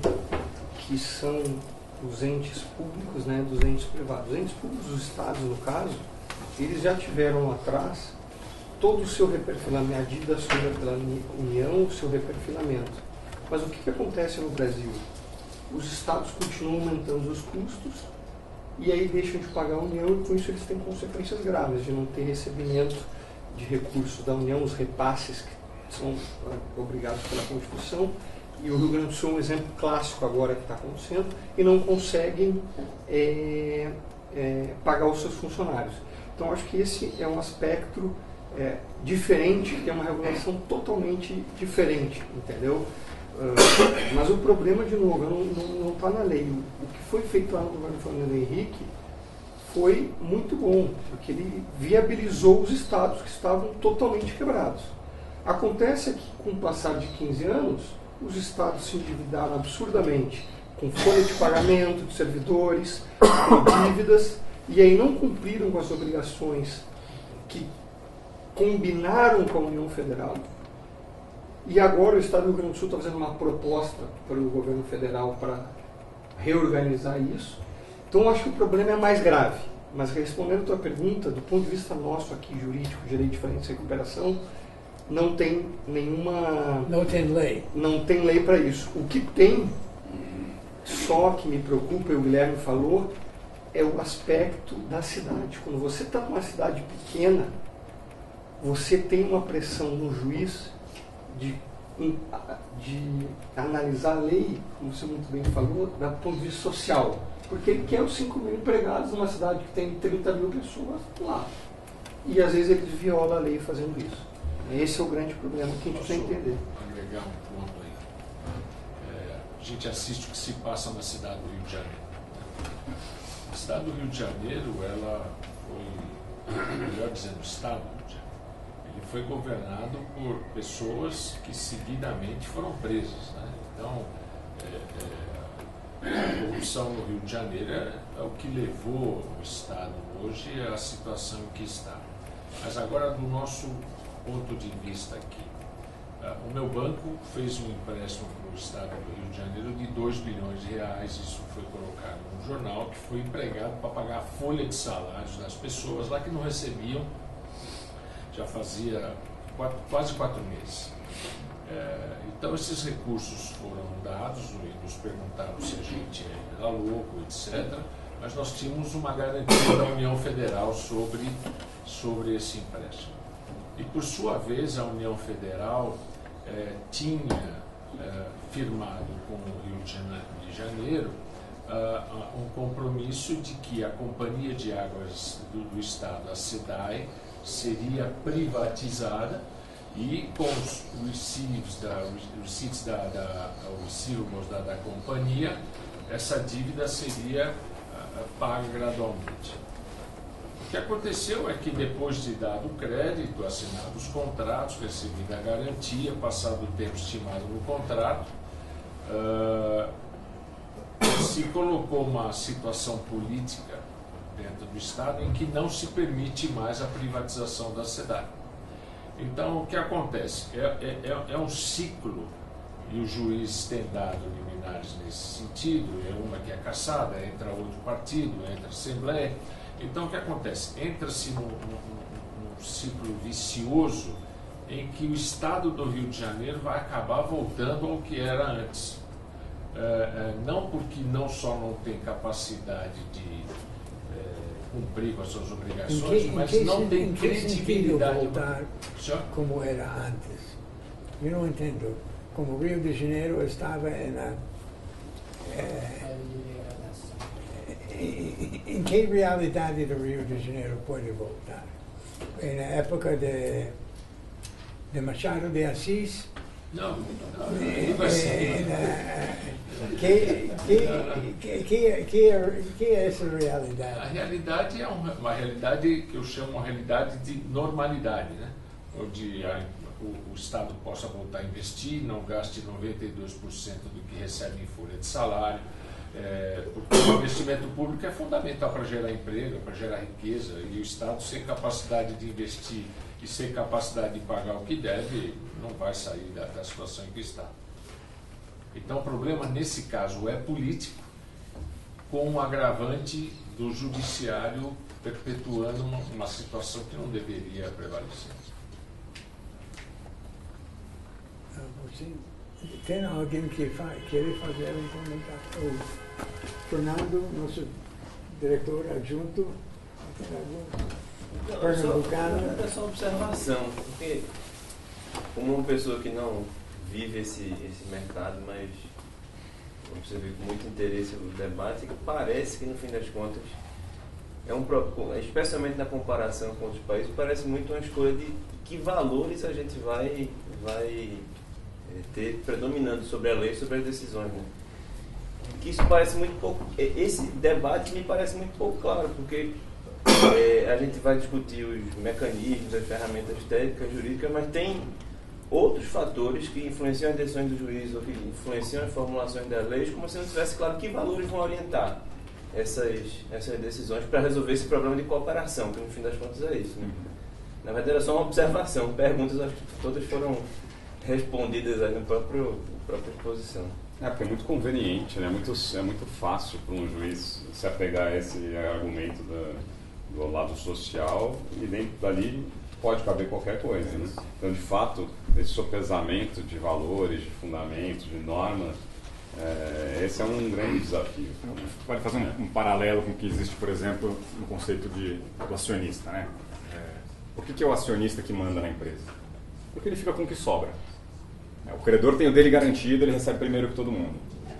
que são os entes públicos, né, dos entes privados. Os entes públicos, os estados, no caso, eles já tiveram lá atrás todo o seu reperfilamento, a dívida assumidas pela União, o seu reperfilamento. Mas o que acontece no Brasil? Os estados continuam aumentando os custos e aí deixam de pagar a União e com isso eles têm consequências graves de não ter recebimento de recursos da União, os repasses que são obrigados pela Constituição. E o Rio Grande do Sul é um exemplo clássico agora que está acontecendo e não conseguem pagar os seus funcionários. Então acho que esse é um aspecto diferente, que é uma regulação totalmente diferente, entendeu? Mas o problema, de novo, não está na lei. O que foi feito lá no governo Fernando Henrique foi muito bom, porque ele viabilizou os estados que estavam totalmente quebrados. Acontece que, com o passar de 15 anos, os estados se endividaram absurdamente, com folha de pagamento de servidores, com dívidas, e aí não cumpriram com as obrigações que combinaram com a União Federal. E agora o Estado do Rio Grande do Sul está fazendo uma proposta para o governo federal para reorganizar isso. Então eu acho que o problema é mais grave. Mas respondendo a tua pergunta, do ponto de vista nosso aqui, jurídico, direito de falência e recuperação, não tem nenhuma... Não tem lei. Não tem lei para isso. O que tem, só que me preocupa, e o Guilherme falou, é o aspecto da cidade. Quando você está numa cidade pequena, você tem uma pressão no juiz de analisar a lei, como você muito bem falou, do ponto de vista social. Porque ele quer os 5 mil empregados numa cidade que tem 30 mil pessoas lá. E às vezes ele viola a lei fazendo isso. Esse é o grande problema que a gente precisa entender. Agregar um ponto aí. A gente assiste o que se passa na cidade do Rio de Janeiro. A cidade do Rio de Janeiro, ela foi, melhor dizendo, o estado do Rio de Janeiro, ele foi governado por pessoas que seguidamente foram presas, né? Então, a corrupção no Rio de Janeiro é o que levou o estado hoje à situação em que está. Mas agora, do nosso ponto de vista aqui, o meu banco fez um empréstimo para o estado do Rio de Janeiro de 2 bilhões de reais. Isso foi colocado no jornal, que foi empregado para pagar a folha de salários das pessoas lá que não recebiam, já fazia quase 4 meses. Então esses recursos foram dados e nos perguntaram se a gente era louco, etc. Mas nós tínhamos uma garantia da União Federal sobre esse empréstimo. E por sua vez a União Federal tinha firmado com o Rio de Janeiro um compromisso de que a Companhia de Águas do Estado, a SEDAI, seria privatizada e com os receivables da companhia, essa dívida seria paga gradualmente. O que aconteceu é que depois de dado o crédito, assinado os contratos, recebida a garantia, passado o tempo estimado no contrato, se colocou uma situação política dentro do Estado em que não se permite mais a privatização da SEDAI. Então, o que acontece? É um ciclo, e os juízes têm dado liminares nesse sentido, uma que é cassada, entra outro partido, entra a Assembleia. Então, o que acontece? Entra-se num ciclo vicioso em que o Estado do Rio de Janeiro vai acabar voltando ao que era antes. Não porque não só não tem capacidade de cumprir com as suas obrigações, mas não tem credibilidade. Voltar como era antes? Eu não entendo. Como o Rio de Janeiro estava em que realidade do Rio de Janeiro pode voltar? Na época de Machado de Assis? Não. Que é essa realidade? A realidade é uma realidade que eu chamo uma realidade de normalidade, né? Onde o Estado possa voltar a investir, não gaste 92% do que recebe em folha de salário, porque o investimento público é fundamental para gerar emprego, para gerar riqueza, e o Estado sem capacidade de investir e sem capacidade de pagar o que deve, não vai sair da situação em que está. Então o problema nesse caso é político, com o agravante do judiciário perpetuando uma situação que não deveria prevalecer. Você, tem alguém que quer fazer um comentário? O Fernando, nosso diretor adjunto, pernambucano. É só observação, porque como uma pessoa que não vive esse mercado, mas observei com muito interesse o debate, parece que no fim das contas especialmente na comparação com outros países, parece muito uma escolha de que valores a gente vai ter predominando sobre a lei, sobre as decisões, né? Que isso parece muito pouco, esse debate me parece muito pouco claro, porque a gente vai discutir os mecanismos, as ferramentas técnicas, jurídicas, mas tem outros fatores que influenciam as decisões do juiz ou que influenciam as formulações das leis, como se não tivesse claro que valores vão orientar essas decisões para resolver esse problema de cooperação, que no fim das contas é isso, né? Na verdade era só uma observação, perguntas, acho que todas foram respondidas aí na própria exposição. Porque é muito conveniente, né? É muito fácil para um juiz se apegar a esse argumento do lado social e dentro dali pode caber qualquer coisa, né? Então, de fato, esse sopesamento de valores, de fundamentos, de normas, esse é um grande desafio. Pode fazer um paralelo com o que existe, por exemplo, no conceito do acionista, né? Por que é o acionista que manda na empresa? Porque ele fica com o que sobra. O credor tem o dele garantido, ele recebe primeiro que todo mundo.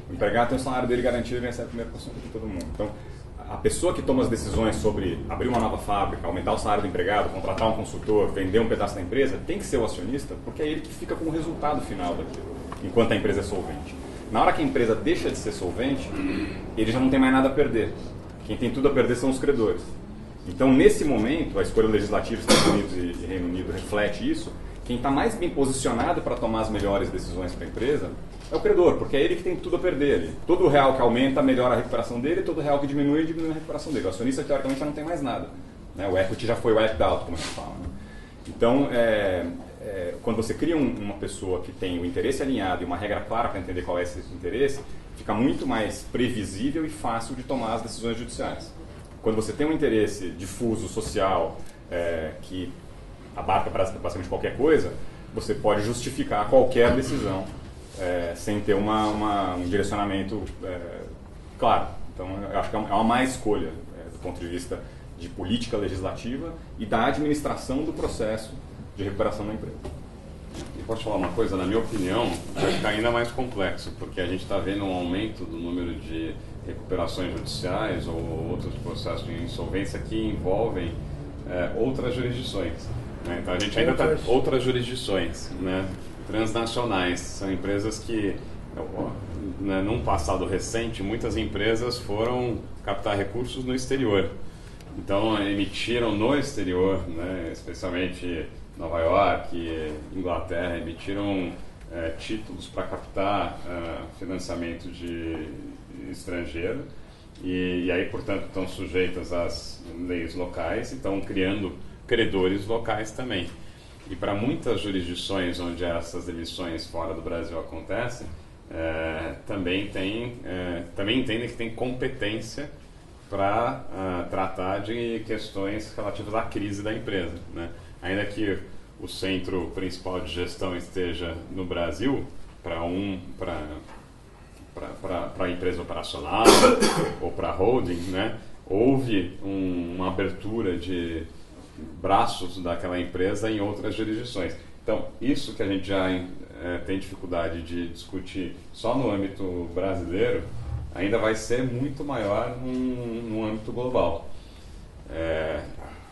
O empregado tem o salário dele garantido, ele recebe primeiro que todo mundo. Então, a pessoa que toma as decisões sobre abrir uma nova fábrica, aumentar o salário do empregado, contratar um consultor, vender um pedaço da empresa, tem que ser o acionista, porque é ele que fica com o resultado final daquilo, enquanto a empresa é solvente. Na hora que a empresa deixa de ser solvente, ele já não tem mais nada a perder. Quem tem tudo a perder são os credores. Então, nesse momento, a escolha legislativa dos Estados Unidos e Reino Unido reflete isso. Quem está mais bem posicionado para tomar as melhores decisões para a empresa é o credor, porque é ele que tem tudo a perder ali. Todo real que aumenta, melhora a recuperação dele, todo real que diminui a recuperação dele. O acionista, teoricamente, já não tem mais nada, né? O equity já foi wiped out, como a gente fala, né? Então, quando você cria uma pessoa que tem o interesse alinhado e uma regra clara para entender qual é esse interesse, fica muito mais previsível e fácil de tomar as decisões judiciais. Quando você tem um interesse difuso, social, que abarca basicamente qualquer coisa, você pode justificar qualquer decisão sem ter um direcionamento claro. Então, eu acho que é uma má escolha do ponto de vista de política legislativa e da administração do processo de recuperação da empresa. E posso falar uma coisa? Na minha opinião, vai ficar ainda mais complexo, porque a gente está vendo um aumento do número de recuperações judiciais ou outros processos de insolvência que envolvem outras jurisdições, né? Então a gente ainda está outras jurisdições, né, transnacionais. São empresas que, né, num passado recente, muitas empresas foram captar recursos no exterior. Então emitiram no exterior, né, especialmente Nova York, Inglaterra, emitiram títulos para captar financiamento de estrangeiro e aí, portanto, estão sujeitas às leis locais e estão criando credores locais também. E para muitas jurisdições onde essas emissões fora do Brasil acontecem, também entendem que tem competência para tratar de questões relativas à crise da empresa, né? Ainda que o centro principal de gestão esteja no Brasil, para a empresa operacional ou para a holding, né, houve uma abertura de braços daquela empresa em outras jurisdições. Então, isso que a gente já tem dificuldade de discutir só no âmbito brasileiro, ainda vai ser muito maior no âmbito global.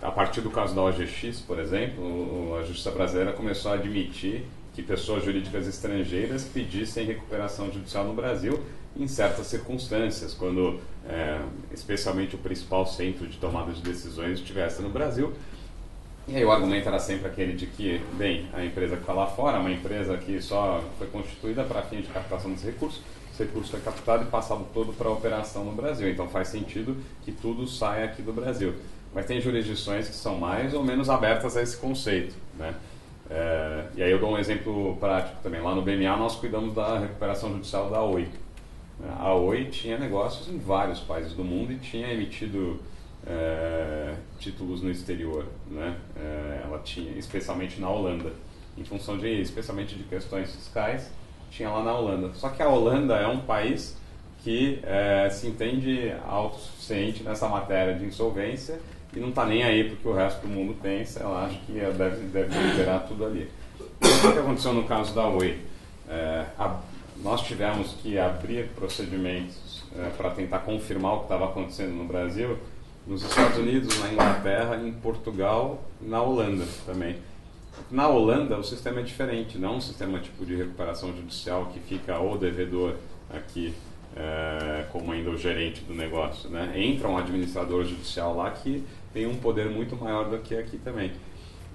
A partir do caso da OGX, por exemplo, a Justiça Brasileira começou a admitir que pessoas jurídicas estrangeiras pedissem recuperação judicial no Brasil em certas circunstâncias, quando especialmente o principal centro de tomada de decisões estivesse no Brasil. E aí o argumento era sempre aquele de que, bem, a empresa que está lá fora é uma empresa que só foi constituída para fim de captação desse recurso, esse recurso foi captado e passado todo para a operação no Brasil, então faz sentido que tudo saia aqui do Brasil. Mas tem jurisdições que são mais ou menos abertas a esse conceito, né? E aí eu dou um exemplo prático também. Lá no BMA nós cuidamos da recuperação judicial da Oi. A Oi tinha negócios em vários países do mundo e tinha emitido títulos no exterior, né? Ela tinha, especialmente na Holanda, em função especialmente de questões fiscais, tinha lá na Holanda. Só que a Holanda é um país que se entende autossuficiente nessa matéria de insolvência e não está nem aí porque o resto do mundo pensa, ela acha que deve liberar tudo ali. O que aconteceu no caso da Oi? Nós tivemos que abrir procedimentos para tentar confirmar o que estava acontecendo no Brasil, nos Estados Unidos, na Inglaterra, em Portugal e na Holanda também. Na Holanda o sistema é diferente, não um sistema tipo de recuperação judicial que fica o devedor aqui como ainda o gerente do negócio, né? Entra um administrador judicial lá que tem um poder muito maior do que aqui também.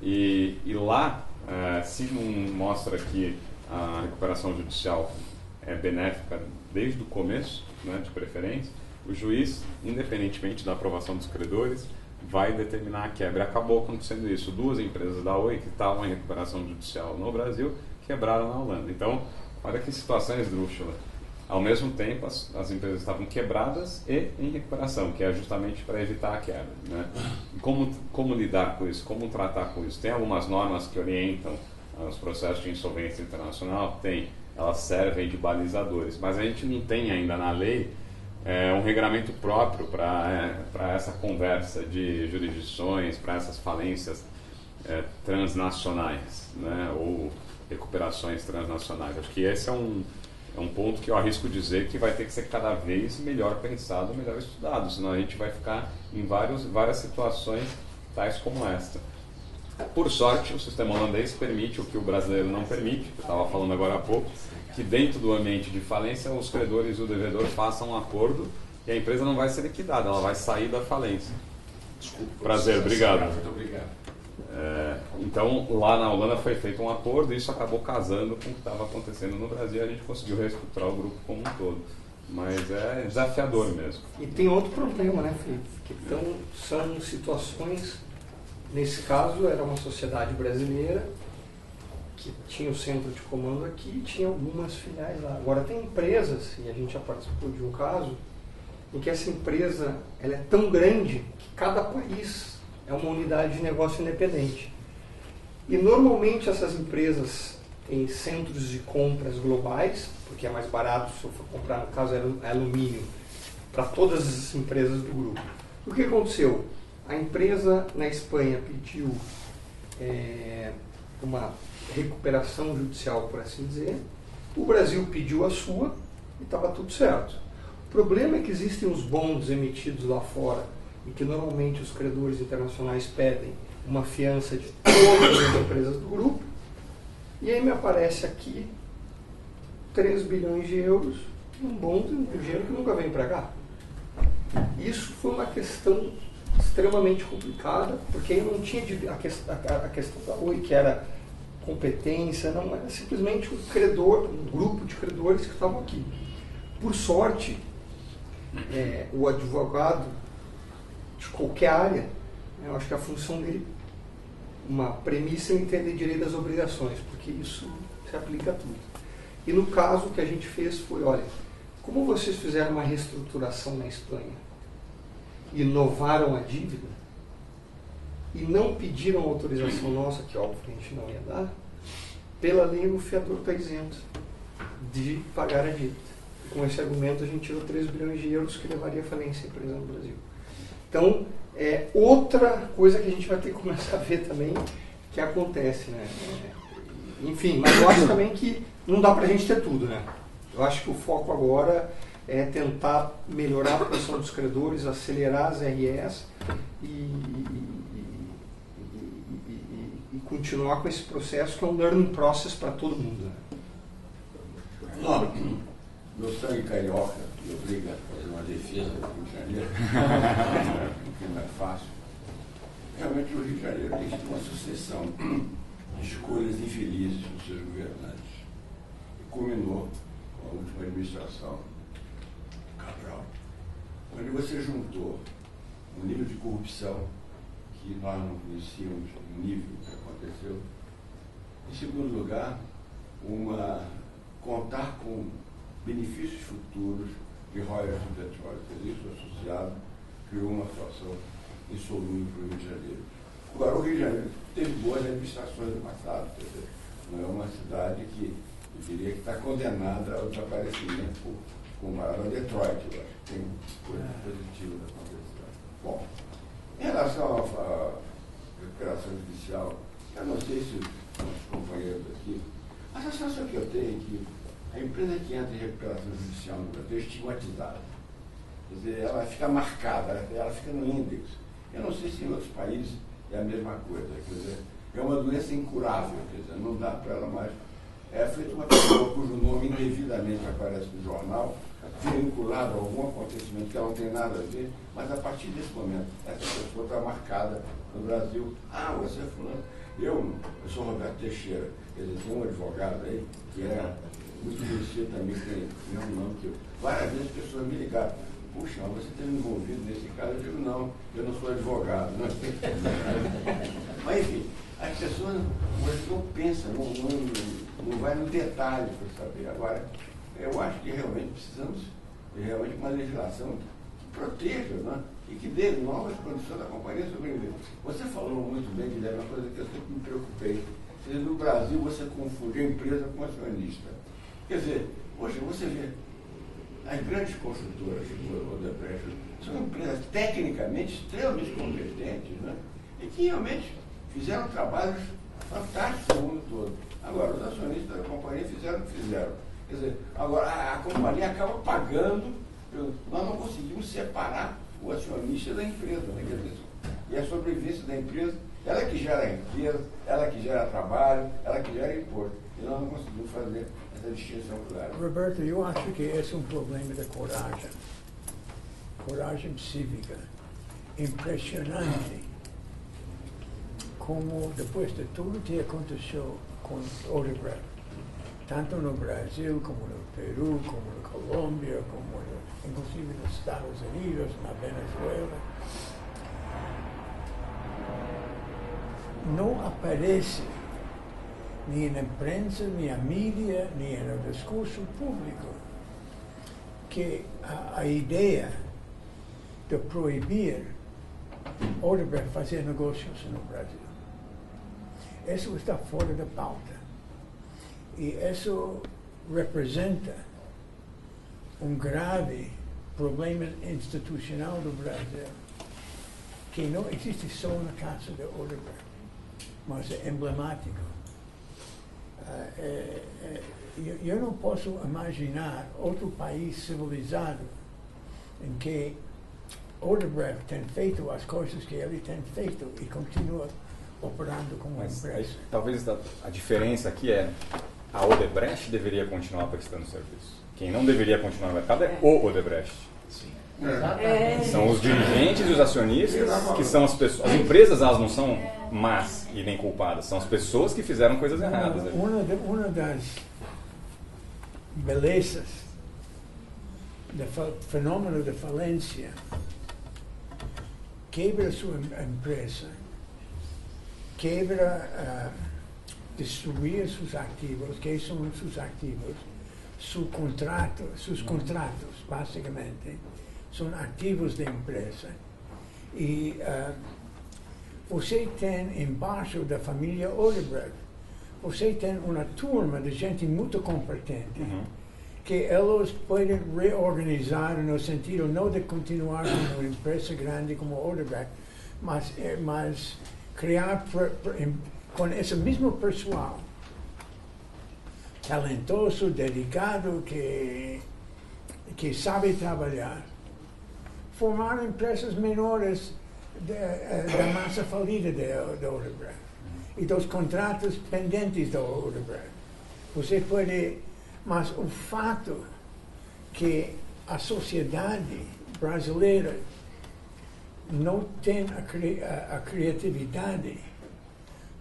E lá, se não mostra que a recuperação judicial é benéfica desde o começo, né, de preferência, o juiz, independentemente da aprovação dos credores, vai determinar a quebra. Acabou acontecendo isso. 2 empresas da Oi que estavam em recuperação judicial no Brasil quebraram na Holanda. Então, olha que situação esdrúxula. Ao mesmo tempo, as empresas estavam quebradas e em recuperação, que é justamente para evitar a quebra, né? Como lidar com isso? Como tratar com isso? Tem algumas normas que orientam os processos de insolvência internacional? Tem. Elas servem de balizadores, mas a gente não tem ainda na lei um regramento próprio para essa conversa de jurisdições, para essas falências transnacionais, né? Ou recuperações transnacionais. Acho que esse é um ponto que eu arrisco dizer que vai ter que ser cada vez melhor pensado, melhor estudado, senão a gente vai ficar em várias situações tais como esta. Por sorte, o sistema holandês permite o que o brasileiro não permite, eu estava falando agora há pouco, que dentro do ambiente de falência os credores e o devedor façam um acordo e a empresa não vai ser liquidada, ela vai sair da falência. Desculpa. Prazer, obrigado. Muito obrigado. Então, lá na Holanda foi feito um acordo e isso acabou casando com o que estava acontecendo no Brasil e a gente conseguiu reestruturar o grupo como um todo. Mas é desafiador mesmo. E tem outro problema, né, Felipe? Que são situações, nesse caso era uma sociedade brasileira que tinha o centro de comando aqui e tinha algumas filiais lá. Agora tem empresas, e a gente já participou de um caso, em que essa empresa ela é tão grande que cada país é uma unidade de negócio independente. E normalmente essas empresas têm centros de compras globais, porque é mais barato se eu for comprar, no caso, alumínio, para todas as empresas do grupo. O que aconteceu? A empresa na Espanha pediu uma recuperação judicial, por assim dizer. O Brasil pediu a sua e estava tudo certo. O problema é que existem os bonds emitidos lá fora e que normalmente os credores internacionais pedem uma fiança de todas as empresas do grupo, e aí me aparece aqui 3 bilhões de euros um bond, um dinheiro que nunca vem para cá. Isso foi uma questão extremamente complicada, porque eu não tinha a questão da Oi, que era competência, não, era simplesmente um credor, um grupo de credores que estavam aqui. Por sorte, o advogado de qualquer área, eu acho que a função dele, uma premissa é entender direito das obrigações, porque isso se aplica a tudo. E no caso que a gente fez foi, olha, como vocês fizeram uma reestruturação na Espanha, inovaram a dívida e não pediram autorização nossa, que óbvio que a gente não ia dar, pela lei o fiador está isento de pagar a dívida. E com esse argumento a gente tirou 3 bilhões de euros que levaria à falência a empresa no Brasil. Então, outra coisa que a gente vai ter que começar a ver também que acontece, né? Enfim, mas eu acho também que não dá para a gente ter tudo, né? Eu acho que o foco agora é tentar melhorar a posição dos credores, acelerar as REs e continuar com esse processo que é um learning process para todo mundo, né? Meu sangue carioca me obriga a fazer uma defesa do Rio de Janeiro, que não é fácil. Realmente o Rio de Janeiro tem sido uma sucessão de escolhas infelizes dos seus governantes. E culminou com a última administração Cabral, onde você juntou um nível de corrupção que nós não conhecíamos, o nível que aconteceu. Em segundo lugar, contar com benefícios futuros de royalties do petróleo, isso associado criou uma situação insolúvel para o Rio de Janeiro. Agora, o Rio de Janeiro teve boas administrações no passado, quer dizer, não é uma cidade que, eu diria, que está condenada ao desaparecimento como a Detroit, eu acho que tem coisas positivas da cidade. Bom, em relação à recuperação judicial, eu não sei se os companheiros aqui, a sensação que eu tenho é que a empresa que entra em recuperação judicial no Brasil é estigmatizada. Quer dizer, ela fica marcada, ela fica no índex. Eu não sei se em outros países é a mesma coisa. Quer dizer, é uma doença incurável, quer dizer, não dá para ela mais. É feita uma pessoa cujo nome indevidamente aparece no jornal, vinculado a algum acontecimento que ela não tem nada a ver, mas a partir desse momento, essa pessoa está marcada no Brasil. Ah, você é fulano. Eu sou Roberto Teixeira, quer dizer, tem um advogado aí que é muito conhecido também, tem um nome que várias vezes as pessoas me ligaram. Puxa, você está envolvido nesse caso? Eu digo, não, eu não sou advogado. Não. Mas, enfim, as pessoas não pensam, não vai no detalhe para saber. Agora, eu acho que realmente precisamos de uma legislação que proteja, né? E que dê novas condições da companhia sobreviver. Você falou muito bem, Guilherme, uma coisa que eu sempre me preocupei. No Brasil, você confunde a empresa com acionista. Quer dizer, poxa, você vê, as grandes construtoras, o Odebrecht, são empresas tecnicamente extremamente competentes, né? E que realmente fizeram trabalhos fantásticos no mundo todo. Agora, os acionistas da companhia fizeram o que fizeram. Quer dizer, agora a companhia acaba pagando, nós não conseguimos separar o acionista da empresa, né? Quer dizer, e a sobrevivência da empresa, ela que gera riqueza, ela que gera trabalho, ela que gera imposto. E nós não conseguimos fazer essa distinção clara. Roberto, eu acho que esse é um problema de coragem. Coragem cívica. Impressionante como, depois de tudo que aconteceu com Odebrecht, tanto no Brasil, como no Peru, como na Colômbia, como inclusive nos Estados Unidos, na Venezuela, não aparece nem na imprensa, nem na mídia, nem no discurso público que a ideia de proibir Odebrecht fazer negócios no Brasil. Isso está fora da pauta. E isso representa um grave problema institucional do Brasil, que não existe só no caso de Odebrecht, mas é emblemático. Eu não posso imaginar outro país civilizado em que Odebrecht tem feito as coisas que ele tem feito e continua operando como uma empresa. Talvez a diferença aqui é a Odebrecht deveria continuar prestando serviço. Quem não deveria continuar no mercado é o Odebrecht. Sim. São os dirigentes e os acionistas, que são as pessoas. As empresas, elas não são más e nem culpadas, são as pessoas que fizeram coisas erradas. Uma das belezas do fenômeno de falência, quebra sua empresa, destruir seus ativos. Que são seus ativos? Seus contratos, basicamente, são ativos da empresa. E você tem embaixo da família Odebrecht, você tem uma turma de gente muito competente, que eles podem reorganizar no sentido não de continuar com uma empresa grande como Odebrecht, mas criar com esse mesmo pessoal talentoso, dedicado, que sabe trabalhar, formar empresas menores da massa falida de Odebrecht e dos contratos pendentes da Odebrecht. Você pode, mas o fato que a sociedade brasileira não tem a criatividade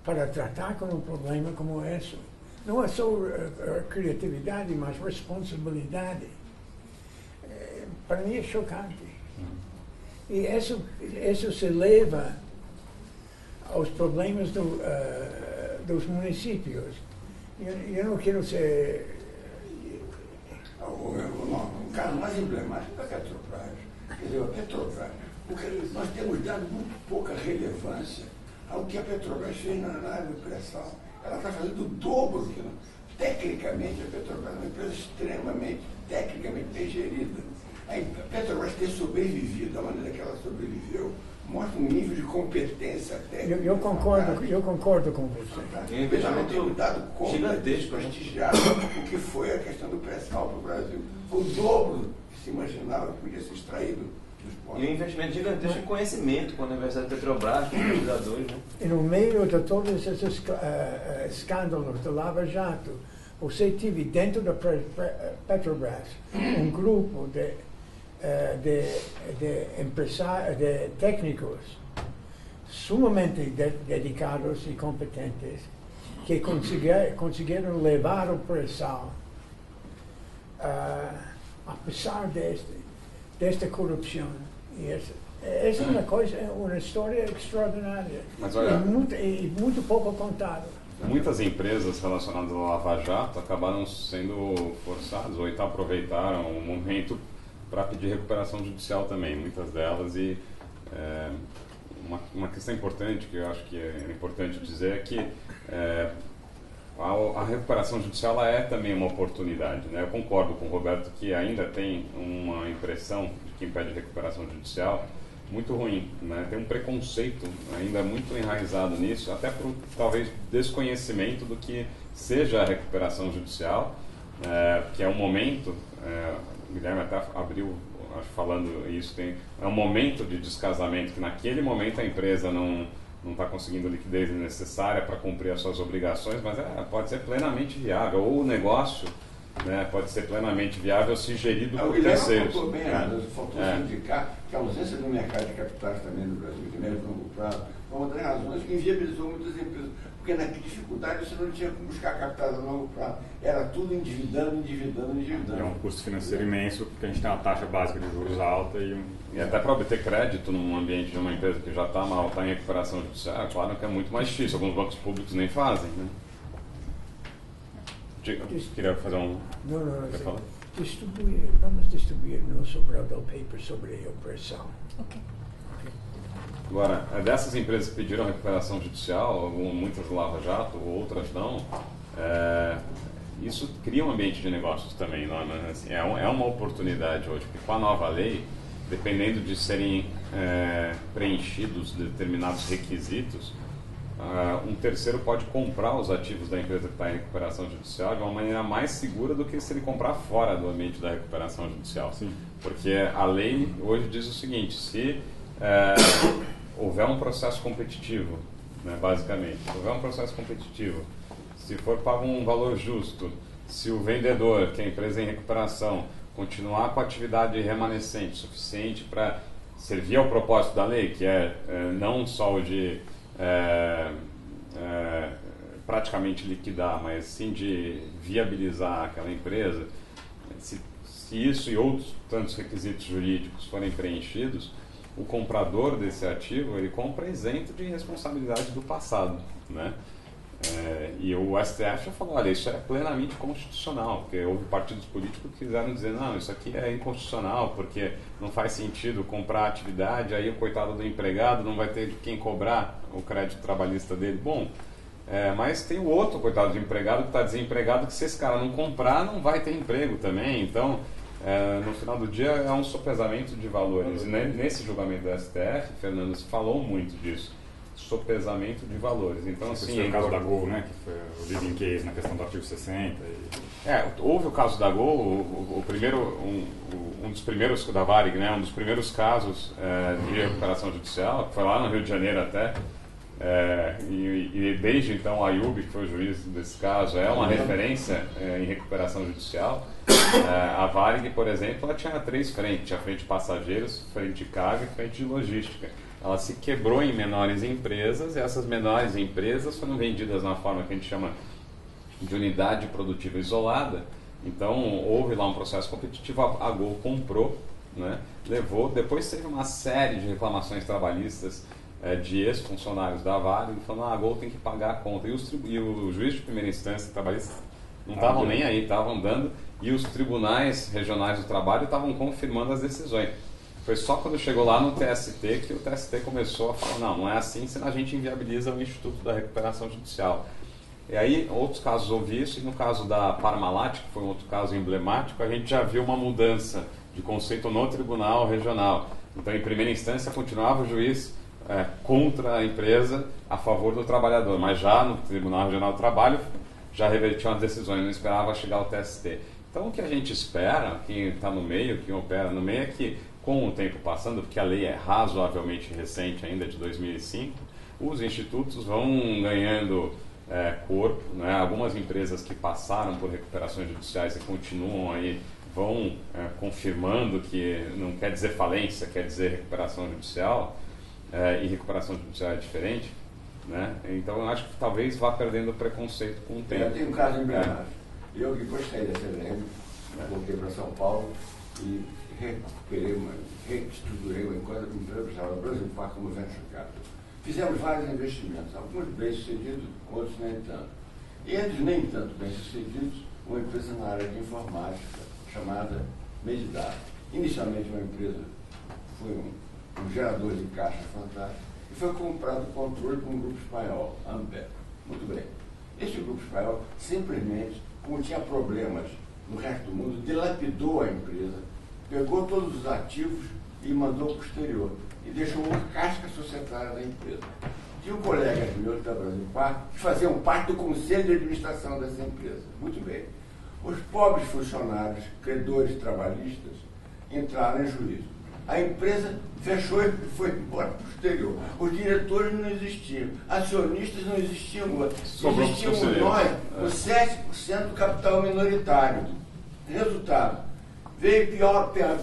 para tratar com um problema como esse. Não é só criatividade, mas responsabilidade. Para mim é chocante. E isso se leva aos problemas dos municípios. Eu não quero ser... O caso mais emblemático é a Petrobras. Quer dizer, a Petrobras Porque nós temos dado muito pouca relevância ao que a Petrobras fez na área do pré-sal. Ela está fazendo o dobro que não. Tecnicamente, a Petrobras é uma empresa extremamente, tecnicamente bem gerida. A Petrobras ter sobrevivido da maneira que ela sobreviveu mostra um nível de competência técnica. Eu concordo com você. Veja, não temos dado conta de gigantesco, prestigiar o que foi a questão do pré-sal para o Brasil. Foi o dobro que se imaginava que podia ser extraído dos poços. E um investimento gigantesco em conhecimento com a Universidade de Petrobras, com os pesquisadores, né? E no meio de todos esses escândalos do Lava Jato, você teve dentro da Petrobras um grupo de técnicos sumamente dedicados e competentes que conseguiram levar o pré-sal, apesar desta corrupção. E essa é uma coisa, uma história extraordinária. Mas olha, e muito pouco contada. muitas empresas relacionadas ao Lava Jato acabaram sendo forçadas ou então aproveitaram o momento para pedir recuperação judicial também, muitas delas. E uma questão importante que eu acho que é importante dizer é que a recuperação judicial ela é também uma oportunidade, né? Eu concordo com o Roberto que ainda tem uma impressão de quem pede recuperação judicial muito ruim, né? Tem um preconceito ainda muito enraizado nisso, até por talvez desconhecimento do que seja a recuperação judicial, que é um momento, o Guilherme até abriu, acho, falando isso, é um momento de descasamento que naquele momento a empresa não está conseguindo liquidez necessária para cumprir as suas obrigações, mas pode ser plenamente viável, ou o negócio, né, pode ser plenamente viável se gerido por terceiros. Faltou bem, faltou indicar que a ausência do mercado de capitais também no Brasil, de médio e longo prazo, foi uma das razões que inviabilizou muitas empresas, porque na dificuldade você não tinha como buscar capitais a longo prazo, era tudo endividando. É um custo financeiro imenso, porque a gente tem uma taxa básica de juros alta E até para obter crédito num ambiente de uma empresa que já está mal, está em recuperação judicial, claro que é muito mais difícil. Alguns bancos públicos nem fazem, né? Queria fazer um... Não. Vamos distribuir nosso Bradel Paper sobre a opressão. Ok. Agora, dessas empresas que pediram recuperação judicial, muitas Lava Jato, outras não, isso cria um ambiente de negócios também. Não, assim, é uma oportunidade hoje, porque com a nova lei, dependendo de serem preenchidos determinados requisitos, um terceiro pode comprar os ativos da empresa que está em recuperação judicial de uma maneira mais segura do que se ele comprar fora do ambiente da recuperação judicial. Sim. Porque a lei hoje diz o seguinte: se houver um processo competitivo, né, basicamente, se houver um processo competitivo, se for pago um valor justo, se o vendedor, que é a empresa em recuperação, continuar com a atividade remanescente suficiente para servir ao propósito da lei, que é não só o de praticamente liquidar, mas sim de viabilizar aquela empresa, se isso e outros tantos requisitos jurídicos forem preenchidos, o comprador desse ativo ele compra isento de responsabilidade do passado, né? E o STF já falou, olha, isso é plenamente constitucional, porque houve partidos políticos que quiseram dizer, não, isso aqui é inconstitucional, porque não faz sentido comprar atividade, aí o coitado do empregado não vai ter de quem cobrar o crédito trabalhista dele. Bom, mas tem o outro coitado do empregado que está desempregado, que se esse cara não comprar, não vai ter emprego também. Então, no final do dia, é um sopesamento de valores. E nesse julgamento do STF, Fernando, se falou muito disso. Sopesamento de valores. Então, assim, foi o caso da Gol, né, que foi o leading case na questão do artigo 60. Houve o caso da Gol, o primeiro, um dos primeiros da Varig, né, um dos primeiros casos de recuperação judicial, que foi lá no Rio de Janeiro até, e desde então a Ayub, que foi o juiz desse caso, é uma referência em recuperação judicial. A Varig, por exemplo, ela tinha 3 frentes: tinha frente de passageiros, frente de carga e frente de logística. Ela se quebrou em menores empresas, e essas menores empresas foram vendidas na forma que a gente chama de unidade produtiva isolada. Então houve lá um processo competitivo, a Gol comprou, né, levou, depois teve uma série de reclamações trabalhistas de ex-funcionários da Varig, falando a Gol tem que pagar a conta. E o juiz de primeira instância trabalhista não estavam nem aí, estavam dando, e os tribunais regionais do trabalho estavam confirmando as decisões. Foi só quando chegou lá no TST que o TST começou a falar, não é assim, senão a gente inviabiliza o Instituto da Recuperação Judicial. E aí, outros casos houve isso, e no caso da Parmalat, que foi um outro caso emblemático, a gente já viu uma mudança de conceito no Tribunal Regional. Então, em primeira instância, continuava o juiz contra a empresa, a favor do trabalhador, mas já no Tribunal Regional do Trabalho já revertiam as decisões, não esperava chegar ao TST. Então, o que a gente espera, quem está no meio, quem opera no meio, é que, com o tempo passando, porque a lei é razoavelmente recente ainda, de 2005, os institutos vão ganhando corpo, né? Algumas empresas que passaram por recuperações judiciais e continuam aí, vão confirmando que não quer dizer falência, quer dizer recuperação judicial, e recuperação judicial é diferente, né? Então eu acho que talvez vá perdendo o preconceito com o tempo. Eu tenho um caso emblemático. Eu que gostei dessa lei, voltei para São Paulo e reestruturei uma empresa chamada Brasil Park como venture capital. Fizemos vários investimentos, alguns bem-sucedidos, outros nem tanto. E entre nem tanto bem-sucedidos, uma empresa na área de informática chamada Medidata. Inicialmente uma empresa foi um gerador de caixa fantástico e foi comprado o controle por um grupo espanhol, Amber. Muito bem. Este grupo espanhol simplesmente, como tinha problemas no resto do mundo, dilapidou a empresa, pegou todos os ativos e mandou para o exterior. E deixou uma casca societária da empresa. Tinha colegas meus da Brasil Park que faziam parte do conselho de administração dessa empresa. Muito bem. Os pobres funcionários, credores trabalhistas, entraram em juízo. A empresa fechou e foi embora para o exterior. Os diretores não existiam, acionistas não existiam. Existíamos nós, os 7% do capital minoritário. Resultado, veio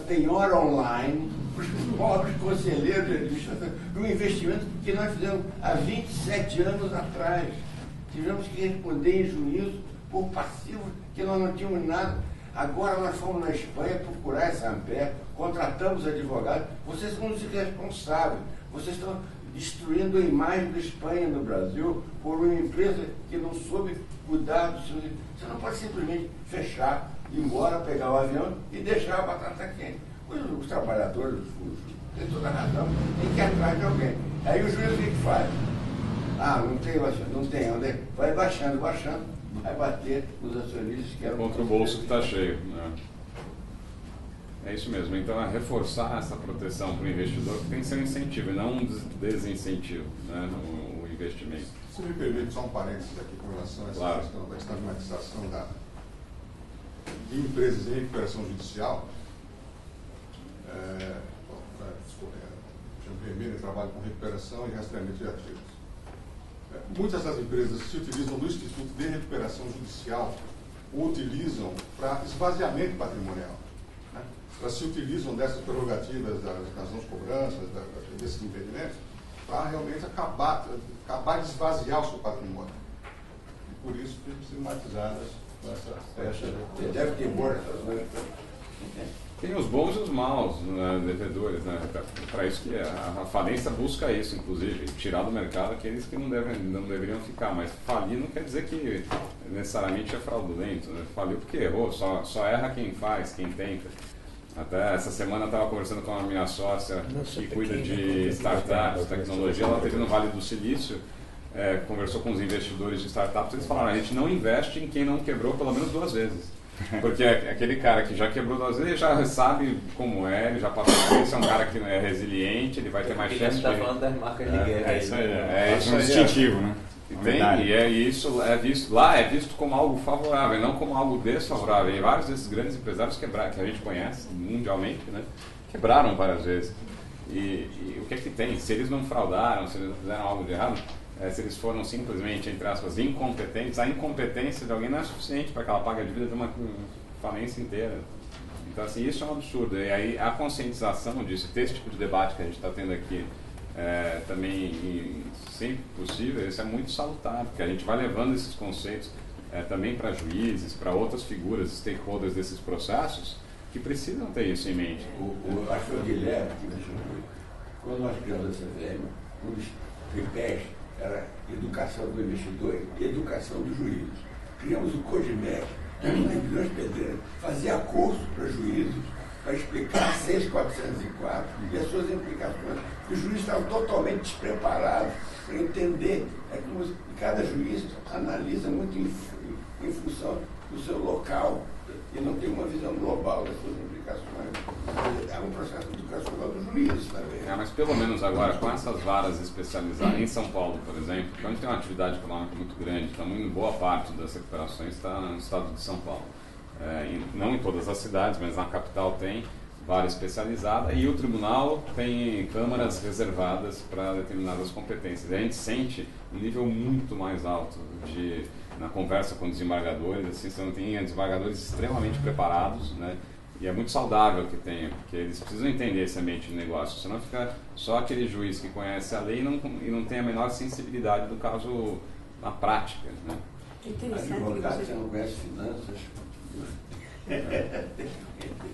penhora online, os pobres conselheiros de administração, de um investimento que nós fizemos há 27 anos atrás. Tivemos que responder em juízo por passivos que nós não tínhamos nada. Agora nós fomos na Espanha procurar essa Amper, contratamos advogados. Vocês são os irresponsáveis. Vocês estão destruindo a imagem da Espanha no Brasil por uma empresa que não soube cuidar dos seus... Você não pode simplesmente fechar, ir embora, pegar o avião e deixar a batata quente. Os trabalhadores, têm toda a razão, tem que ir atrás de alguém. Aí o juiz o que faz? Não tem onde. Vai baixando, vai bater nos acionistas que eram... Contra o bolso que está cheio. Né? É isso mesmo. Então, é reforçar essa proteção para o investidor, que tem que ser um incentivo e não um desincentivo, né, no investimento. Se me permite só um parênteses aqui com relação a essa questão da estigmatização de empresas em recuperação judicial. Eu trabalho com recuperação e rastreamento de ativos. Muitas das empresas se utilizam do Instituto de Recuperação Judicial, ou utilizam para esvaziamento patrimonial. Né? Elas se utilizam dessas prerrogativas das não cobranças, desses impedimentos, para realmente acabar de esvaziar o seu patrimônio. E por isso ficam estigmatizadas com essa peça. Deve ter embora. Tem os bons e os maus, né, devedores, né? Para isso que a falência busca isso, inclusive, tirar do mercado aqueles que não deveriam ficar. Mas falir não quer dizer que necessariamente é fraudulento, né? Faliu porque errou, só erra quem faz, quem tenta. Até essa semana eu estava conversando com a minha sócia que cuida de startups, tecnologia, ela esteve no Vale do Silício, conversou com os investidores de startups, eles falaram, a gente não investe em quem não quebrou pelo menos 2 vezes. Porque aquele cara que já quebrou 2 vezes, ele já sabe como ele já passou por isso, é um cara que é resiliente, ele vai ter mais chance de... Você está falando das marcas de guerra. Isso aí, isso é instintivo, né? Isso é visto como algo favorável, não como algo desfavorável. E vários desses grandes empresários que a gente conhece mundialmente, né, quebraram várias vezes. E o que é que tem? Se eles não fraudaram, se eles fizeram algo de errado, se eles foram simplesmente, entre aspas, incompetentes, a incompetência de alguém não é suficiente para que ela pague a dívida de uma falência inteira. Então, assim, isso é um absurdo. E aí a conscientização disso, ter esse tipo de debate que a gente está tendo aqui, também, sempre possível, isso é muito salutar, porque a gente vai levando esses conceitos também para juízes, para outras figuras, stakeholders desses processos, que precisam ter isso em mente. Acho que o Guilherme, quando nós criamos essa VM, um dos tripés era educação do investidor e educação dos juízes. Criamos o CODIMEC, Pedreira, fazia curso para juízes para explicar 6.404 e as suas implicações. Os juízes estavam totalmente despreparados para entender. É como cada juiz analisa muito em função do seu local e não tem uma visão global das suas implicações. É um processo educacional dos juízes também. Mas pelo menos agora, com essas varas especializadas, em São Paulo, por exemplo, onde tem uma atividade econômica muito grande, então boa parte das recuperações está no estado de São Paulo. Não em todas as cidades, mas na capital tem vara especializada e o tribunal tem câmaras reservadas para determinadas competências. E a gente sente um nível muito mais alto na conversa com desembargadores, assim, você não tem desembargadores extremamente preparados, né? E é muito saudável que tenha, porque eles precisam entender esse ambiente de negócio, senão fica só aquele juiz que conhece a lei e não tem a menor sensibilidade do caso na prática, né? Interessante. Advogado, você não conhece finanças.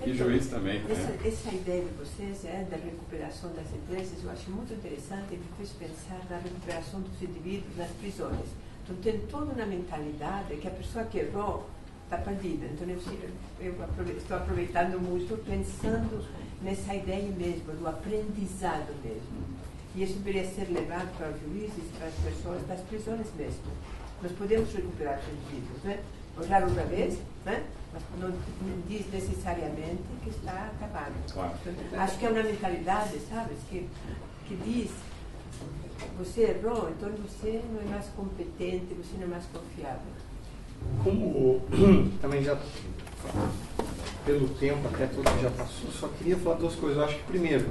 E juiz também. Essa ideia de vocês da recuperação das empresas, eu acho muito interessante e me fez pensar na recuperação dos indivíduos nas prisões. Então tem toda uma mentalidade que a pessoa que errou está perdida. Então eu estou aproveitando muito, pensando nessa ideia mesmo, do aprendizado mesmo. E isso deveria ser levado para os juízes, para as pessoas das prisões mesmo. Nós podemos recuperar os indivíduos, né? Olhar outra vez, né? Mas não diz necessariamente que está acabado. Claro. Então, acho que é uma mentalidade, sabes, que diz, você errou, então você não é mais competente, você não é mais confiável. Como também já, pelo tempo até tudo que já passou, só queria falar duas coisas. Eu acho que, primeiro,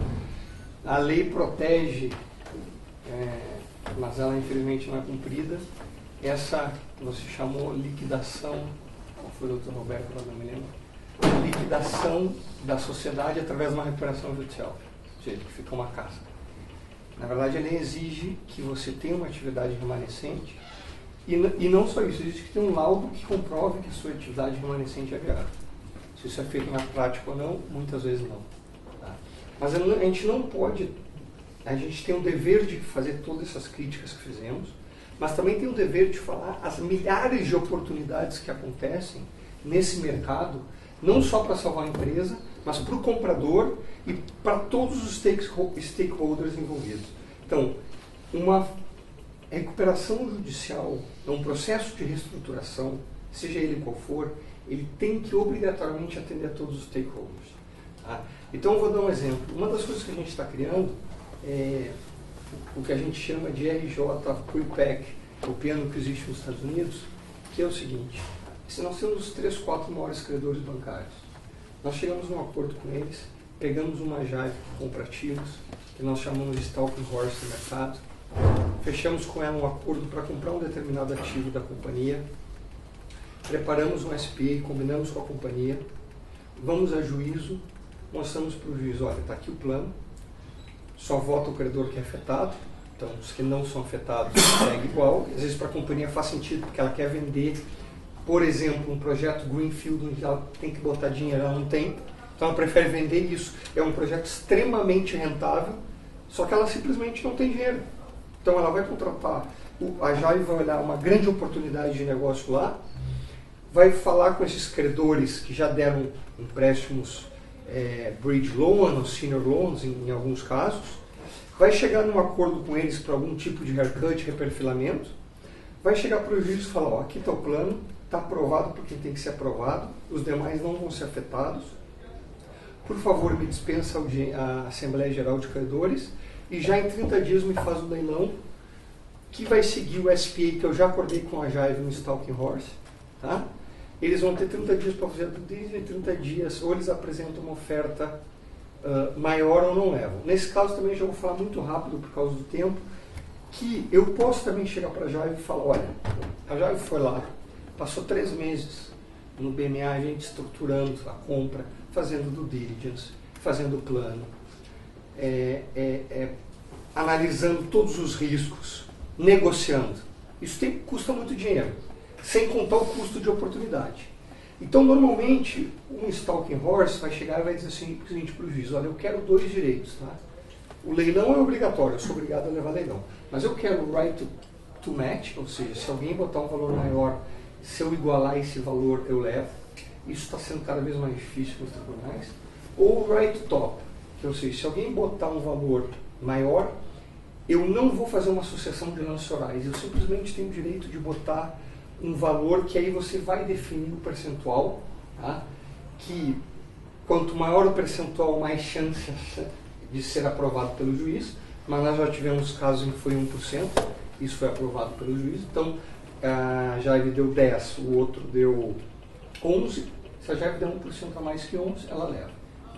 a lei protege, mas ela infelizmente não é cumprida, essa que você chamou liquidação, qual foi o doutor Roberto, eu não me lembro, liquidação da sociedade através de uma recuperação judicial, ou seja, que fica uma casca. Na verdade, a lei exige que você tenha uma atividade remanescente e não só isso, exige que tenha um laudo que comprove que a sua atividade remanescente é viável. Se isso é feito na prática ou não, muitas vezes não. Tá? Mas a gente não pode, a gente tem o dever de fazer todas essas críticas que fizemos, mas também tem o dever de falar as milhares de oportunidades que acontecem nesse mercado, não só para salvar a empresa, mas para o comprador e para todos os stakeholders envolvidos. Então, uma recuperação judicial, um processo de reestruturação, seja ele qual for, ele tem que obrigatoriamente atender a todos os stakeholders. Tá? Então, eu vou dar um exemplo. Uma das coisas que a gente está criando é o que a gente chama de RJ Pre-PAC, o piano que existe nos Estados Unidos, que é o seguinte: se nós temos os 3, 4 maiores credores bancários, nós chegamos num acordo com eles, pegamos uma JAV que compra ativos, que nós chamamos de Stalking Horse no mercado, fechamos com ela um acordo para comprar um determinado ativo da companhia, preparamos um SPA, combinamos com a companhia, vamos a juízo, mostramos para o juiz, olha, está aqui o plano, só vota o credor que é afetado, então os que não são afetados segue igual. Às vezes para a companhia faz sentido porque ela quer vender, por exemplo, um projeto Greenfield onde ela tem que botar dinheiro, ela não tem, então ela prefere vender isso. É um projeto extremamente rentável, só que ela simplesmente não tem dinheiro. Então ela vai contratar, a JAI vai olhar uma grande oportunidade de negócio lá, vai falar com esses credores que já deram empréstimos bridge loan ou senior loans em alguns casos, vai chegar num acordo com eles para algum tipo de haircut, reperfilamento, vai chegar para o juiz e falar, ó, aqui está o plano, está aprovado por quem tem que ser aprovado, os demais não vão ser afetados, por favor me dispensa a Assembleia Geral de Credores e já em 30 dias me faz o leilão, que vai seguir o SPA que eu já acordei com a Jaive no Stalking Horse, tá? Eles vão ter 30 dias para fazer tudo isso, em 30 dias ou eles apresentam uma oferta maior ou não levam. Nesse caso também já vou falar muito rápido por causa do tempo, que eu posso também chegar para a Jaive e falar, olha, a Jaive foi lá, passou 3 meses no BMA, a gente estruturando a compra, fazendo due diligence, fazendo plano, analisando todos os riscos, negociando. Isso custa muito dinheiro, sem contar o custo de oportunidade. Então, normalmente, um Stalking Horse vai chegar e vai dizer assim, para o juiz, olha, eu quero 2 direitos. Tá? O leilão é obrigatório, eu sou obrigado a levar leilão. Mas eu quero o right to match, ou seja, se alguém botar um valor maior, se eu igualar esse valor, eu levo. Isso está sendo cada vez mais difícil nos tribunais. ou right top, que ou seja, se alguém botar um valor maior, eu não vou fazer uma sucessão de lançorais, eu simplesmente tenho o direito de botar um valor que aí você vai definir o percentual, tá? Que quanto maior o percentual, mais chance de ser aprovado pelo juiz, mas nós já tivemos casos em que foi 1%, isso foi aprovado pelo juiz, então já ele deu 10, o outro deu 11, se a Jair der 1% a mais que 11, ela leva,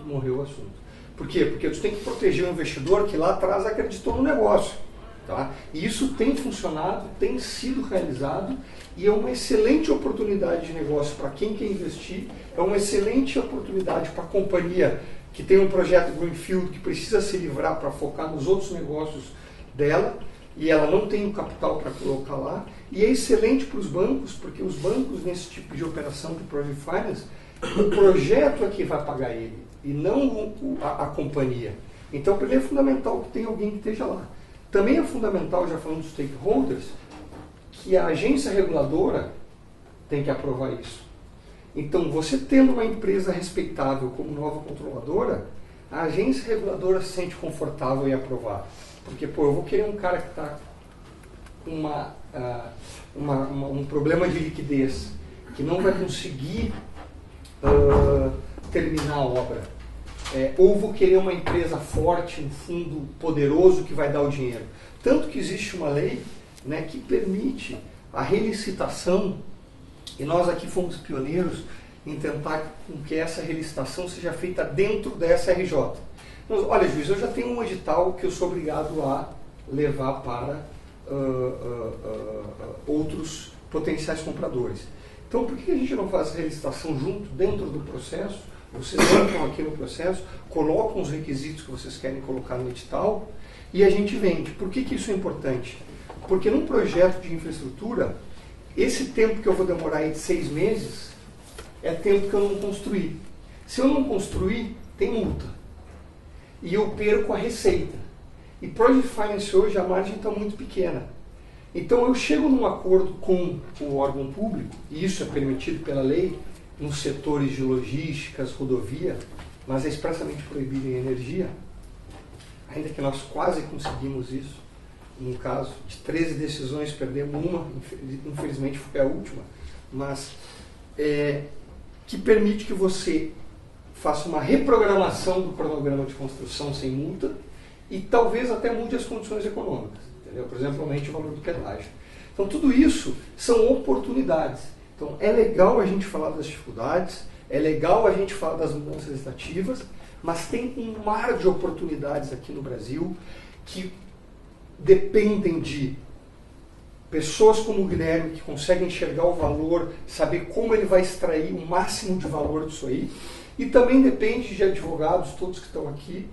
morreu o assunto. Por quê? Porque tu tem que proteger o investidor que lá atrás acreditou no negócio. Tá? E isso tem funcionado, tem sido realizado e é uma excelente oportunidade de negócio para quem quer investir, é uma excelente oportunidade para a companhia que tem um projeto Greenfield que precisa se livrar para focar nos outros negócios dela e ela não tem o capital para colocar lá, e é excelente para os bancos, porque os bancos nesse tipo de operação de Project Finance, o projeto é que vai pagar ele e não a companhia. Então, primeiro é fundamental que tenha alguém que esteja lá. Também é fundamental, já falando dos stakeholders, que a agência reguladora tem que aprovar isso. Então, você tendo uma empresa respeitável como nova controladora, a agência reguladora se sente confortável em aprovar. Porque, eu vou querer um cara que está com um problema de liquidez, que não vai conseguir terminar a obra. Ou vou querer uma empresa forte, um fundo poderoso que vai dar o dinheiro. Tanto que existe uma lei, né, que permite a relicitação, e nós aqui fomos pioneiros em tentar que essa relicitação seja feita dentro da SRJ. Mas, olha, juiz, eu já tenho um edital que eu sou obrigado a levar para outros potenciais compradores. Então, por que a gente não faz a relicitação junto, dentro do processo? Vocês entram aqui no processo, colocam os requisitos que vocês querem colocar no edital e a gente vende. Por que isso é importante? Porque num projeto de infraestrutura, esse tempo que eu vou demorar aí de 6 meses é tempo que eu não construí. Se eu não construir, tem multa. E eu perco a receita. E Project Finance hoje, a margem está muito pequena. Então eu chego num acordo com o órgão público, e isso é permitido pela lei, nos setores de logísticas, rodovia, mas é expressamente proibido em energia, ainda que nós quase conseguimos isso, num caso de 13 decisões, perdemos uma, infelizmente foi a última, mas que permite que você faça uma reprogramação do cronograma de construção sem multa e talvez até mude as condições econômicas, entendeu? Por exemplo, aumente o valor do pedágio. Então tudo isso são oportunidades. Então, é legal a gente falar das dificuldades, é legal a gente falar das mudanças legislativas, mas tem um mar de oportunidades aqui no Brasil que dependem de pessoas como o Guilherme, que conseguem enxergar o valor, saber como ele vai extrair o máximo de valor disso aí, e também depende de advogados, todos que estão aqui,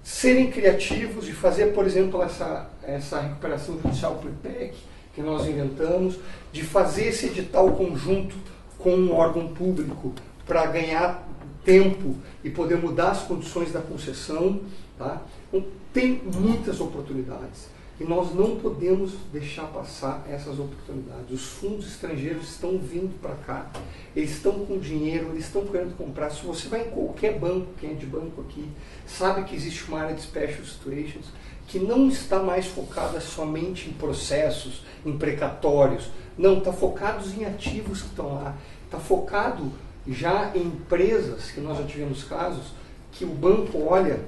serem criativos e fazer, por exemplo, essa recuperação judicial por PEC, que nós inventamos, de fazer esse edital conjunto com um órgão público para ganhar tempo e poder mudar as condições da concessão. Tá? Então, tem muitas oportunidades e nós não podemos deixar passar essas oportunidades. Os fundos estrangeiros estão vindo para cá, eles estão com dinheiro, eles estão querendo comprar. Se você vai em qualquer banco, quem é de banco aqui, sabe que existe uma área de Special Situations que não está mais focada somente em processos, em precatórios. Não, está focado em ativos que estão lá. Está focado já em empresas, que nós já tivemos casos, que o banco olha,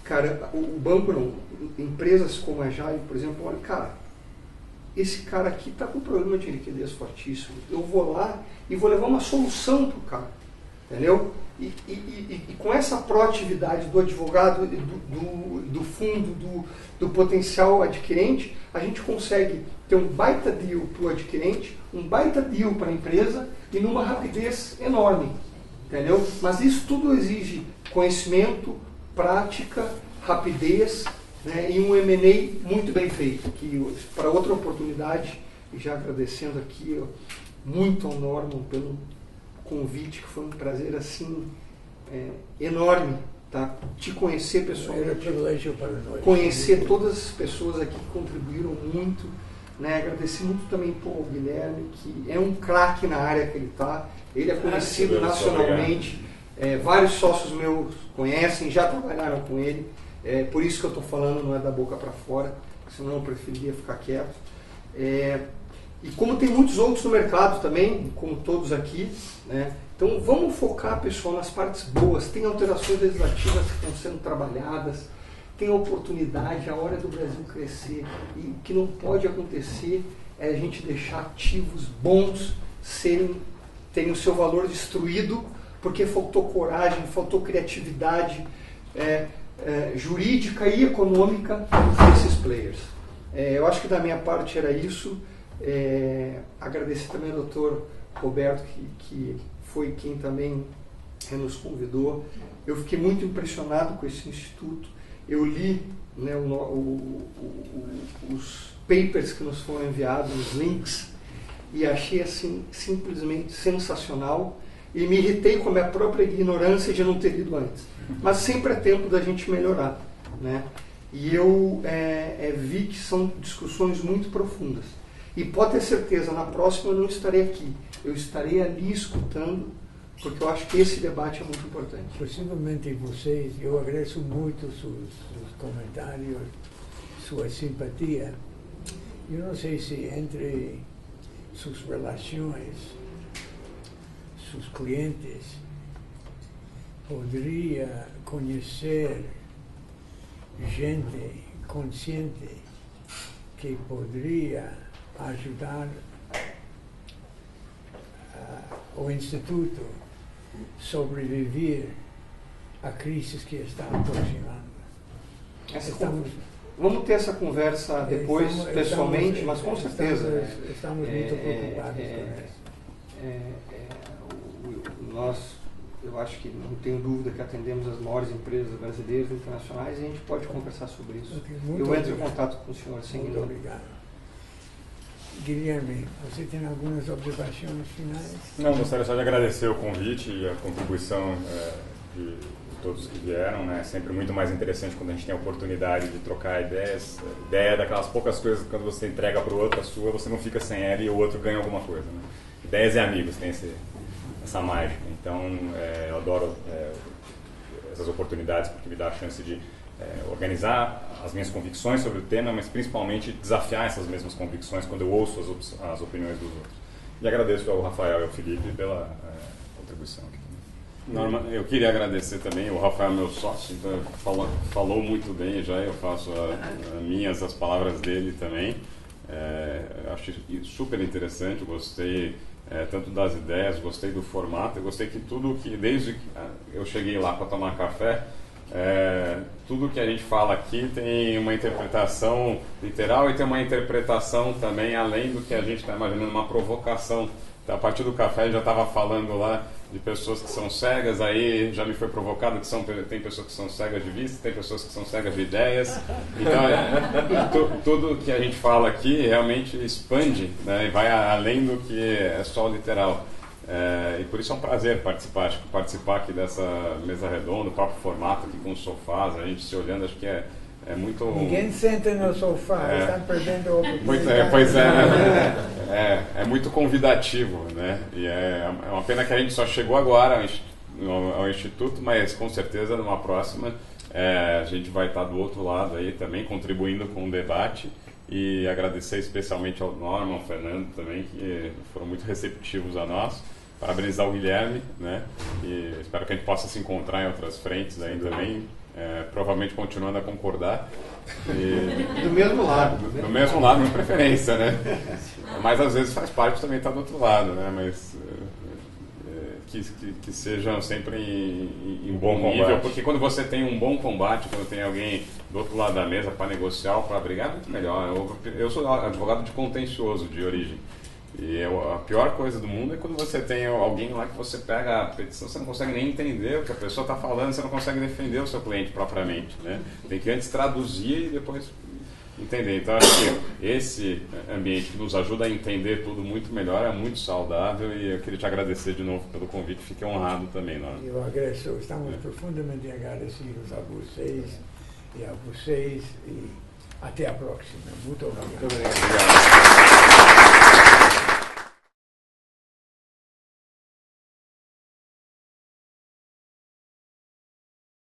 cara, o banco não, empresas como a Jair, por exemplo, olha, cara, esse cara aqui está com problema de liquidez fortíssimo. Eu vou lá e vou levar uma solução para o cara, entendeu? E com essa proatividade do advogado, do fundo, do potencial adquirente, a gente consegue ter um baita deal para o adquirente, um baita deal para a empresa e numa rapidez enorme, entendeu? Mas isso tudo exige conhecimento, prática, rapidez, né, e um M&A muito bem feito. Que para outra oportunidade, e já agradecendo aqui muito ao Norman pelo convite, que foi um prazer assim enorme, tá? Te conhecer pessoalmente, era um privilégio para nós. Conhecer todas as pessoas aqui que contribuíram muito, né? Agradecer muito também ao Guilherme, que é um craque na área que ele está, ele é conhecido nacionalmente, Vários sócios meus conhecem, já trabalharam com ele. Por isso que eu estou falando, não é da boca para fora, senão eu preferiria ficar quieto. E como tem muitos outros no mercado também, como todos aqui, né? Então vamos focar, pessoal, nas partes boas. Tem alterações legislativas que estão sendo trabalhadas, tem oportunidade, a hora do Brasil crescer. E o que não pode acontecer é a gente deixar ativos bons terem o seu valor destruído porque faltou coragem, faltou criatividade jurídica e econômica desses players. Eu acho que da minha parte era isso. Agradecer também ao Dr. Roberto, que foi quem também nos convidou. Eu fiquei muito impressionado com esse instituto. Eu li, né, os papers que nos foram enviados, os links, e achei assim simplesmente sensacional. E me irritei com a minha própria ignorância de não ter lido antes. Mas sempre é tempo da gente melhorar, né? E eu vi que são discussões muito profundas. E pode ter certeza, na próxima eu não estarei aqui. Eu estarei ali escutando, porque eu acho que esse debate é muito importante. Possivelmente vocês, eu agradeço muito seus comentários, sua simpatia. Eu não sei se entre suas relações, seus clientes, poderia conhecer gente consciente que poderia ajudar o Instituto a sobreviver à crise que está aproximando. Vamos ter essa conversa depois, pessoalmente, mas com certeza. Estamos muito preocupados com isso. Eu acho que não tenho dúvida que atendemos as maiores empresas brasileiras e internacionais e a gente pode conversar sobre isso. Eu entro em contato com o senhor sem Muito obrigado. Guilherme, você tem algumas observações finais? Não, gostaria só de agradecer o convite e a contribuição de todos que vieram, né? É sempre muito mais interessante quando a gente tem a oportunidade de trocar ideias. A ideia é daquelas poucas coisas que quando você entrega para o outro a sua, você não fica sem ela e o outro ganha alguma coisa, né? Ideias e amigos tem essa mágica. Então, eu adoro essas oportunidades porque me dá a chance de organizar as minhas convicções sobre o tema, mas principalmente desafiar essas mesmas convicções quando eu ouço as opiniões dos outros. E agradeço ao Rafael e ao Felipe pela contribuição aqui também. Norma, eu queria agradecer também, o Rafael é meu sócio, então falou muito bem já, eu faço as palavras dele também. Acho super interessante, gostei tanto das ideias, gostei do formato, eu gostei que tudo que, desde que eu cheguei lá para tomar café, tudo que a gente fala aqui tem uma interpretação literal e tem uma interpretação também além do que a gente está imaginando, uma provocação. Então, a partir do café a gente já estava falando lá de pessoas que são cegas, aí já me foi provocado que tem pessoas que são cegas de vista, tem pessoas que são cegas de ideias. Então, tudo que a gente fala aqui realmente expande, né, e vai além do que é só literal. E por isso é um prazer participar aqui dessa mesa redonda, o próprio formato aqui com os sofás, a gente se olhando, acho que é muito... Ninguém senta no sofá, estão perdendo a oportunidade. Pois né? É muito convidativo, né? E é uma pena que a gente só chegou agora ao Instituto, mas com certeza numa próxima a gente vai estar do outro lado aí também, contribuindo com o debate. E agradecer especialmente ao Norma, ao Fernando também, que foram muito receptivos a nós. Parabenizar o Guilherme, né? E espero que a gente possa se encontrar em outras frentes aí também, provavelmente continuando a concordar. Do mesmo lado. Do mesmo lado, de preferência, né? Mas às vezes faz parte também estar do outro lado, né? Mas que sejam sempre em bom nível, porque quando você tem um bom combate, quando tem alguém do outro lado da mesa para negociar ou para brigar, é muito melhor. Eu sou advogado de contencioso de origem. E a pior coisa do mundo é quando você tem alguém lá que você pega a petição, você não consegue nem entender o que a pessoa está falando, você não consegue defender o seu cliente propriamente, né? Tem que antes traduzir e depois entender. Então, acho que esse ambiente que nos ajuda a entender tudo muito melhor é muito saudável e eu queria te agradecer de novo pelo convite, fiquei honrado também. Eu agradeço, estamos profundamente agradecidos a vocês e até a próxima. Muito obrigado. Muito obrigado.